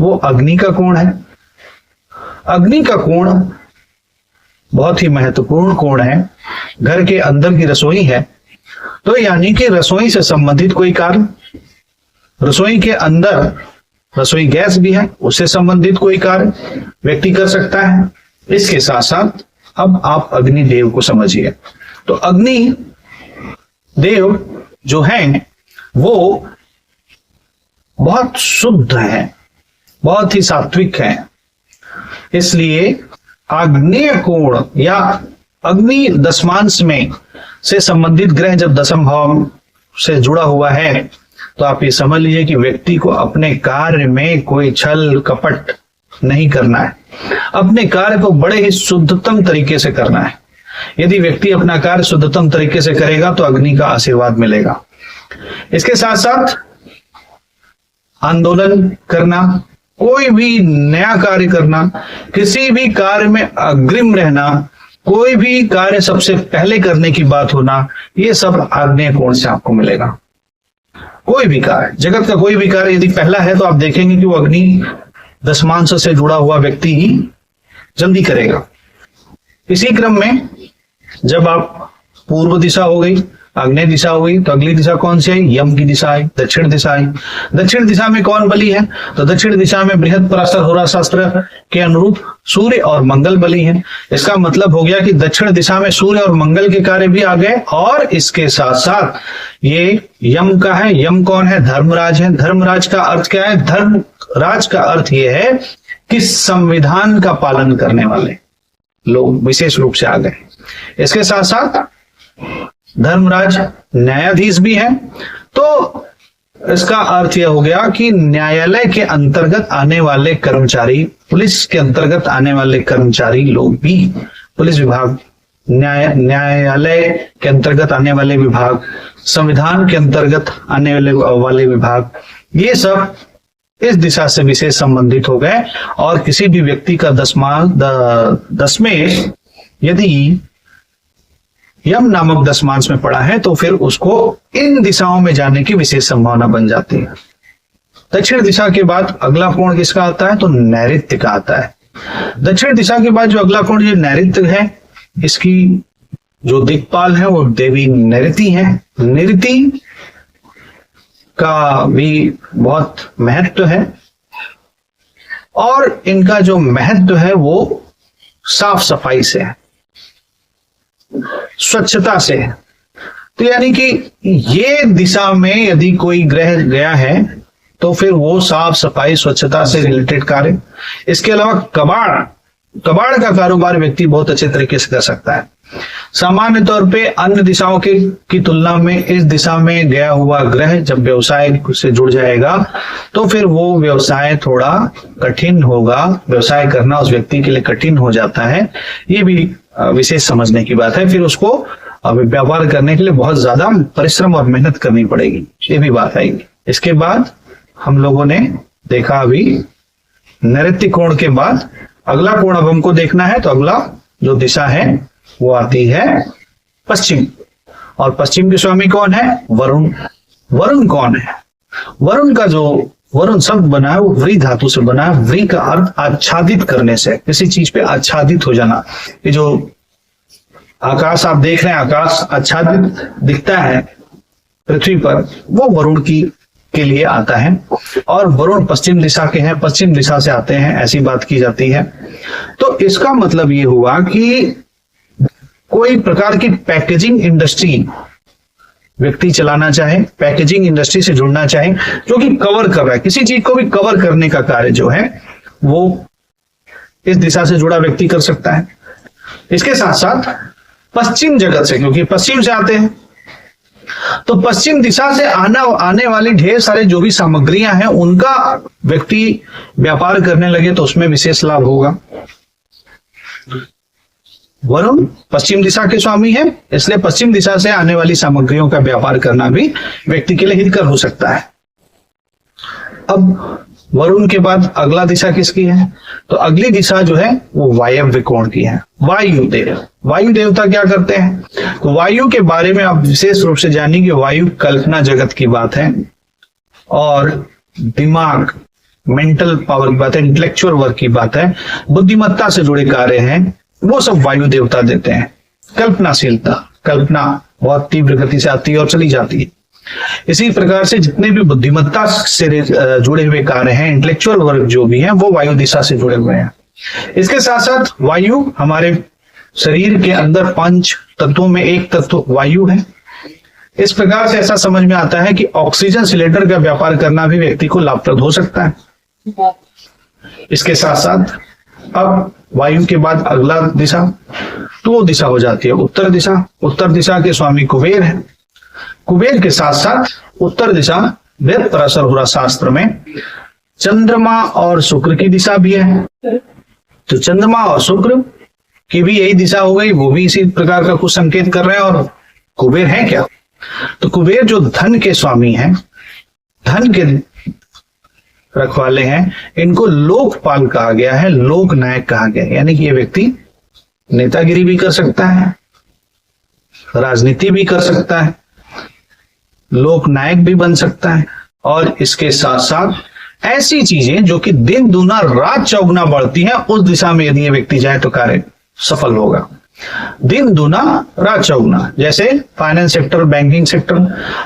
वो अग्नि का कोण है। अग्नि का कोण बहुत ही महत्वपूर्ण कोण है। घर के अंदर की रसोई है, तो यानी कि रसोई से संबंधित कोई कार्य, रसोई के अंदर रसोई गैस भी है, उससे संबंधित कोई कार्य व्यक्ति कर सकता है। इसके साथ साथ अब आप अग्नि देव को समझिए। तो अग्नि देव जो हैं वो बहुत शुद्ध हैं, बहुत ही सात्विक हैं। इसलिए आग्नेय कोण या अग्नि दशमांश में से संबंधित ग्रह जब दसम भाव से जुड़ा हुआ है तो आप ये समझ लीजिए कि व्यक्ति को अपने कार्य में कोई छल कपट नहीं करना है, अपने कार्य को बड़े ही शुद्धतम तरीके से करना है। यदि व्यक्ति अपना कार्य शुद्धतम तरीके से करेगा तो अग्नि का आशीर्वाद मिलेगा। इसके साथ साथ आंदोलन करना, कोई भी नया कार्य करना, किसी भी कार्य में अग्रिम रहना, कोई भी कार्य सबसे पहले करने की बात होना, ये सब आग्नेय कोण से आपको मिलेगा। कोई भी कार्य, जगत का कोई भी कार्य यदि पहला है तो आप देखेंगे कि वो अग्नि दशमांश से जुड़ा हुआ व्यक्ति ही जल्दी करेगा। इसी क्रम में जब आप पूर्व दिशा हो गई, आग्नेय दिशा हो गई, तो अगली दिशा कौन सी आई? यम की दिशा आई, दक्षिण दिशा आई। दक्षिण दिशा में कौन बली है? तो दक्षिण दिशा में बृहद पराशर होरा शास्त्र के अनुरूप सूर्य और मंगल बली है। इसका मतलब हो गया कि दक्षिण दिशा में सूर्य और मंगल के कार्य भी आ गए, और इसके साथ साथ ये यम का है। यम कौन है? धर्मराज है। धर्मराज का अर्थ क्या है? धर्मराज का अर्थ यह है कि संविधान का पालन करने वाले लोग विशेष रूप से आ गए। इसके साथ साथ धर्मराज न्यायाधीश भी है, तो इसका अर्थ यह हो गया कि न्यायालय के अंतर्गत आने वाले कर्मचारी, पुलिस के अंतर्गत आने वाले कर्मचारी लोग भी, पुलिस विभाग, न्यायालय के अंतर्गत आने वाले विभाग, संविधान के अंतर्गत आने वाले विभाग, ये सब इस दिशा से विशेष संबंधित हो गए। और किसी भी व्यक्ति का दसवें यदि यम नामक दशमांश में पड़ा है तो फिर उसको इन दिशाओं में जाने की विशेष संभावना बन जाती है। दक्षिण दिशा के बाद अगला कोण किसका आता है? तो नैऋत्य का आता है। दक्षिण दिशा के बाद जो अगला कोण जो नैऋत्य है, इसकी जो दिक्पाल है वो देवी नैऋति है। नैऋति का भी बहुत महत्व है, और इनका जो महत्व है वो साफ सफाई से है, स्वच्छता से है। तो यानी कि ये दिशा में यदि कोई ग्रह गया है तो फिर वो साफ सफाई स्वच्छता से रिलेटेड कार्य। इसके अलावा कबाड़ का कारोबार व्यक्ति बहुत अच्छे तरीके से कर सकता है। सामान्य तौर पे अन्य दिशाओं की तुलना में इस दिशा में गया हुआ ग्रह जब व्यवसाय से जुड़ जाएगा तो फिर वो व्यवसाय थोड़ा कठिन होगा, व्यवसाय करना उस व्यक्ति के लिए कठिन हो जाता है। ये भी विशेष समझने की बात है। फिर उसको व्यापार करने के लिए बहुत ज्यादा परिश्रम और मेहनत करनी पड़ेगी, ये भी बात आएगी। इसके बाद हम लोगों ने देखा अभी नैऋत्य कोण के बाद अगला कोण अब हमको देखना है, तो अगला जो दिशा है वो आती है पश्चिम। और पश्चिम के स्वामी कौन है? वरुण। वरुण कौन है? वरुण का जो वरुण शब्द बना है वो व्री धातु से बना है। व्री का अर्थ आच्छादित करने से, किसी चीज पे आच्छादित हो जाना। ये जो आकाश आप देख रहे हैं, आकाश आच्छादित दिखता है पृथ्वी पर, वो वरुण के लिए आता है। और वरुण पश्चिम दिशा के हैं, पश्चिम दिशा से आते हैं, ऐसी बात की जाती है। तो इसका मतलब ये हुआ कि कोई प्रकार की पैकेजिंग इंडस्ट्री व्यक्ति चलाना चाहे, पैकेजिंग इंडस्ट्री से जुड़ना चाहे, जो कि कवर कर रहा है, किसी चीज को भी कवर करने का कार्य जो है वो इस दिशा से जुड़ा व्यक्ति कर सकता है। इसके साथ साथ पश्चिम जगत से, क्योंकि पश्चिम से आते हैं, तो पश्चिम दिशा से आने वाली ढेर सारे जो भी सामग्रियां हैं उनका व्यक्ति व्यापार करने लगे तो उसमें विशेष लाभ होगा। वरुण पश्चिम दिशा के स्वामी है, इसलिए पश्चिम दिशा से आने वाली सामग्रियों का व्यापार करना भी व्यक्ति के लिए हितकर हो सकता है। अब वरुण के बाद अगला दिशा किसकी है? तो अगली दिशा जो है वो वायव्य कोण की है। वायुदेव, वायु देवता क्या करते हैं? तो वायु के बारे में आप विशेष रूप से जानिए कि वायु कल्पना जगत की बात है, और दिमाग, मेंटल पावर की बात है, इंटेलेक्चुअल वर्क की बात है, बुद्धिमत्ता से जुड़े कार्य हैं, वो सब वायु देवता देते हैं। कल्पनाशीलता, कल्पना बहुत तीव्र गति से आती है और चली जाती है। इसी प्रकार से जितने भी बुद्धिमत्ता से जुड़े हुए कार्य हैं, इंटेलेक्चुअल वर्क जो भी है, वो वायु दिशा से जुड़े हुए हैं। इसके साथ साथ वायु हमारे शरीर के अंदर 5 तत्वों में एक तत्व वायु है। इस प्रकार से ऐसा समझ में आता है कि ऑक्सीजन सिलेंडर का व्यापार करना भी व्यक्ति को लाभप्रद हो सकता है। इसके साथ साथ अब वायु के बाद अगला दिशा, तो वो दिशा हो जाती है उत्तर दिशा। उत्तर दिशा के स्वामी कुबेर है। कुबेर के साथ साथ उत्तर दिशा बृहद पराशर होरा शास्त्र में चंद्रमा और शुक्र की दिशा भी है। तो चंद्रमा और शुक्र की भी यही दिशा हो गई, वो भी इसी प्रकार का कुछ संकेत कर रहे हैं। और कुबेर है क्या? तो कुबेर जो धन के स्वामी हैं, धन के रखवाले हैं, इनको लोकपाल कहा गया है, लोक नायक कहा गया है। यानी कि ये व्यक्ति नेतागिरी भी कर सकता है, राजनीति भी कर सकता है, लोक नायक भी बन सकता है, और इसके साथ साथ ऐसी चीजें जो कि दिन दूना रात चौगुना बढ़ती हैं, उस दिशा में यदि ये व्यक्ति जाए तो कार्य सफल होगा। दिन दूना रात चौगुना, जैसे फाइनेंस सेक्टर, बैंकिंग सेक्टर।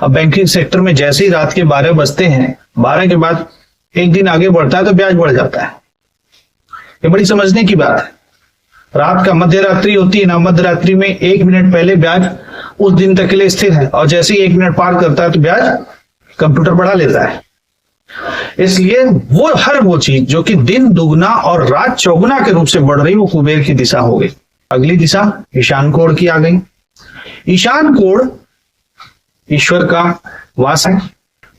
अब बैंकिंग सेक्टर में जैसे ही रात के 12 बजते हैं, 12 के बाद एक दिन आगे बढ़ता है तो ब्याज बढ़ जाता है। ये बड़ी समझने की बात है। रात का मध्य रात्रि होती है ना, मध्य रात्रि में 1 मिनट पहले ब्याज उस दिन तक के लिए स्थिर है, और जैसे ही 1 मिनट पार करता है तो ब्याज कंप्यूटर बढ़ा लेता है। इसलिए वो चीज जो कि दिन दुगना और रात चौगुना के रूप से बढ़ रही, वो कुबेर की दिशा हो गई। अगली दिशा ईशान कोण की आ गई। ईशान कोण ईश्वर का वास है।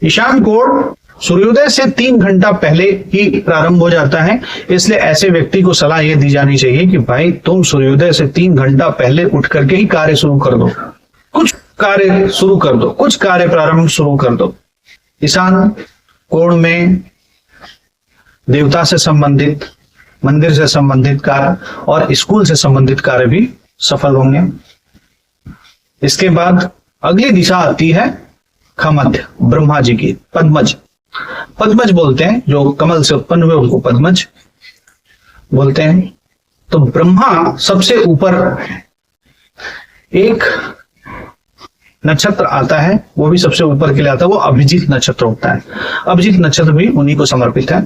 ईशान कोण सूर्योदय से 3 घंटा पहले ही प्रारंभ हो जाता है। इसलिए ऐसे व्यक्ति को सलाह यह दी जानी चाहिए कि भाई तुम सूर्योदय से 3 घंटा पहले उठ करके ही कार्य शुरू कर दो, कुछ कार्य शुरू कर दो, कुछ कार्य प्रारंभ शुरू कर दो। ईशान कोण में देवता से संबंधित, मंदिर से संबंधित कार्य और स्कूल से संबंधित कार्य भी सफल होंगे। इसके बाद अगली दिशा आती है खमध्य, ब्रह्मा जी की, पद्मज। पद्मज बोलते हैं, जो कमल से उत्पन्न हुए उनको पद्मज बोलते हैं। तो ब्रह्मा सबसे ऊपर एक नक्षत्र आता है, वो भी सबसे ऊपर के लिए आता है, वो अभिजीत नक्षत्र होता है। अभिजीत नक्षत्र भी उन्हीं को समर्पित है।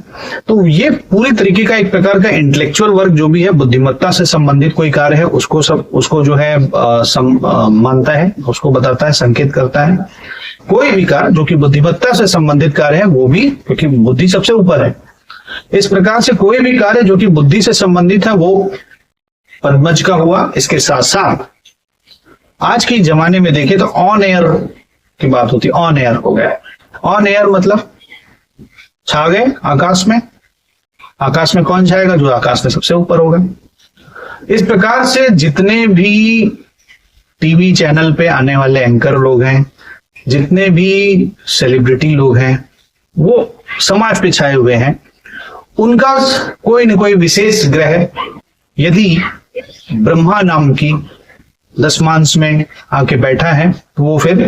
तो ये पूरी तरीके का एक प्रकार का इंटेलेक्चुअल वर्क जो भी है, बुद्धिमत्ता से संबंधित कोई कार्य है, उसको जो है मानता है, उसको बताता है, संकेत करता है। कोई भी कार्य जो कि बुद्धिमत्ता से संबंधित कार्य है, वो भी, क्योंकि बुद्धि सबसे ऊपर है, इस प्रकार से कोई भी कार्य जो कि बुद्धि से संबंधित है वो पद्मज का हुआ। इसके साथ साथ आज के जमाने में देखें तो ऑन एयर की बात होती है, ऑन एयर हो गया। ऑन एयर मतलब छा गए आकाश में। आकाश में कौन छाएगा? जो आकाश में सबसे ऊपर होगा। इस प्रकार से जितने भी टीवी चैनल पे आने वाले एंकर लोग हैं, जितने भी सेलिब्रिटी लोग हैं, वो समाज पे छाए हुए हैं। उनका कोई न कोई विशेष ग्रह यदि ब्रह्मा नाम की दशमांश में आके बैठा है, तो वो फिर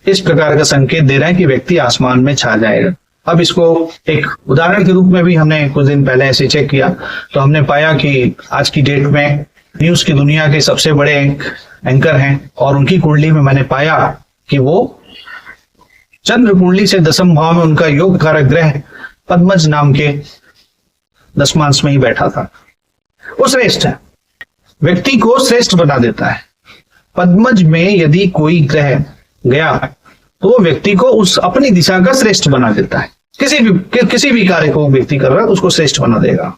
इस प्रकार का संकेत दे रहा है कि व्यक्ति आसमान में छा जाएगा। अब इसको एक उदाहरण के रूप में भी हमने कुछ दिन पहले ऐसे चेक किया, तो हमने पाया कि आज की डेट में न्यूज की दुनिया के सबसे बड़े एंकर हैं, और उनकी कुंडली में मैंने पाया कि वो चंद्र कुंडली से 10वें भाव में उनका योग कारक ग्रह पद्मज नाम के दशमांश में ही बैठा था। वो श्रेष्ठ है, व्यक्ति को श्रेष्ठ बना देता है। पद्मज में यदि कोई ग्रह गया तो वो व्यक्ति को उस अपनी दिशा का श्रेष्ठ बना देता है। किसी भी कार्य को व्यक्ति कर रहा है उसको श्रेष्ठ बना देगा।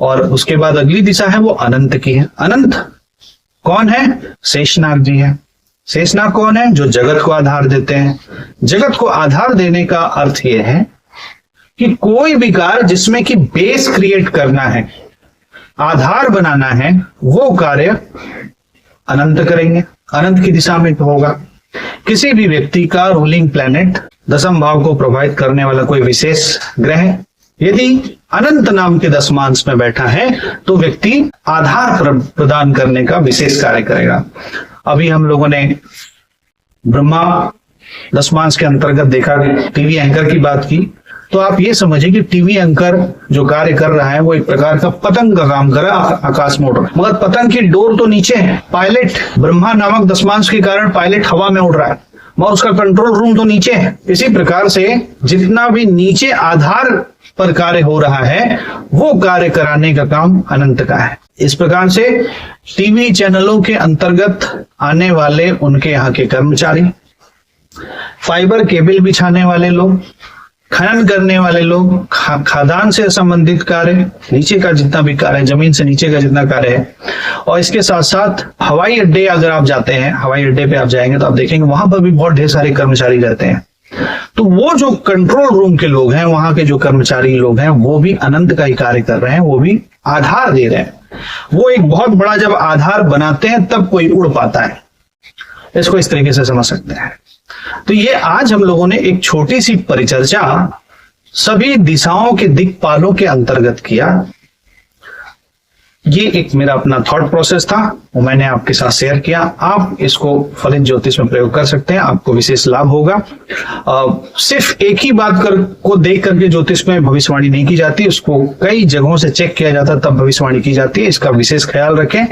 और उसके बाद अगली दिशा है वो अनंत की है। अनंत कौन है? शेषनाग जी है। शेषनाग कौन है? जो जगत को आधार देते हैं। जगत को आधार देने का अर्थ यह है कि कोई भी कार्य जिसमें कि बेस क्रिएट करना है, आधार बनाना है, वो कार्य अनंत करेंगे, अनंत की दिशा में होगा। किसी भी व्यक्ति का रूलिंग प्लैनेट, 10वें भाव को प्रभावित करने वाला कोई विशेष ग्रह यदि अनंत नाम के दशमांश में बैठा है तो व्यक्ति आधार प्रदान करने का विशेष कार्य करेगा। अभी हम लोगों ने ब्रह्मा दशमांश के अंतर्गत देखा, टीवी एंकर की बात की, तो आप ये समझिए कि टीवी एंकर जो कार्य कर रहा है वो एक प्रकार का पतंग का काम कर रहा है, आकाश में उड़ रहा है, मगर पतंग की डोर तो नीचे है। पायलट ब्रह्मा नामक दशमांश के कारण पायलट हवा में उड़ रहा है, मगर उसका कंट्रोल रूम तो नीचे है। इसी प्रकार से जितना भी नीचे आधार पर कार्य हो रहा है वो कार्य कराने का काम अनंत का है। इस प्रकार से टीवी चैनलों के अंतर्गत आने वाले उनके यहाँ के कर्मचारी, फाइबर केबल बिछाने वाले लोग, खनन करने वाले लोग, खादान से संबंधित कार्य, नीचे का जितना भी कार्य है, जमीन से नीचे का जितना कार्य है, और इसके साथ साथ हवाई अड्डे अगर आप जाते हैं, हवाई अड्डे पे आप जाएंगे तो आप देखेंगे वहां पर भी बहुत ढेर सारे कर्मचारी रहते हैं। तो वो जो कंट्रोल रूम के लोग हैं, वहां के जो कर्मचारी लोग हैं, वो भी अनंत का ही कार्य कर रहे हैं, वो भी आधार दे रहे हैं। वो एक बहुत बड़ा जब आधार बनाते हैं तब कोई उड़ पाता है। इसको इस तरीके से समझ सकते हैं। तो ये आज हम लोगों ने एक छोटी सी परिचर्चा सभी दिशाओं के दिक्पालों के अंतर्गत किया। ये एक मेरा अपना थॉट प्रोसेस था, वो मैंने आपके साथ शेयर किया। आप इसको फलित ज्योतिष में प्रयोग कर सकते हैं, आपको विशेष लाभ होगा। सिर्फ एक ही बात को देख करके ज्योतिष में भविष्यवाणी नहीं की जाती, उसको कई जगहों से चेक किया जाता तब भविष्यवाणी की जाती है। इसका विशेष ख्याल रखें।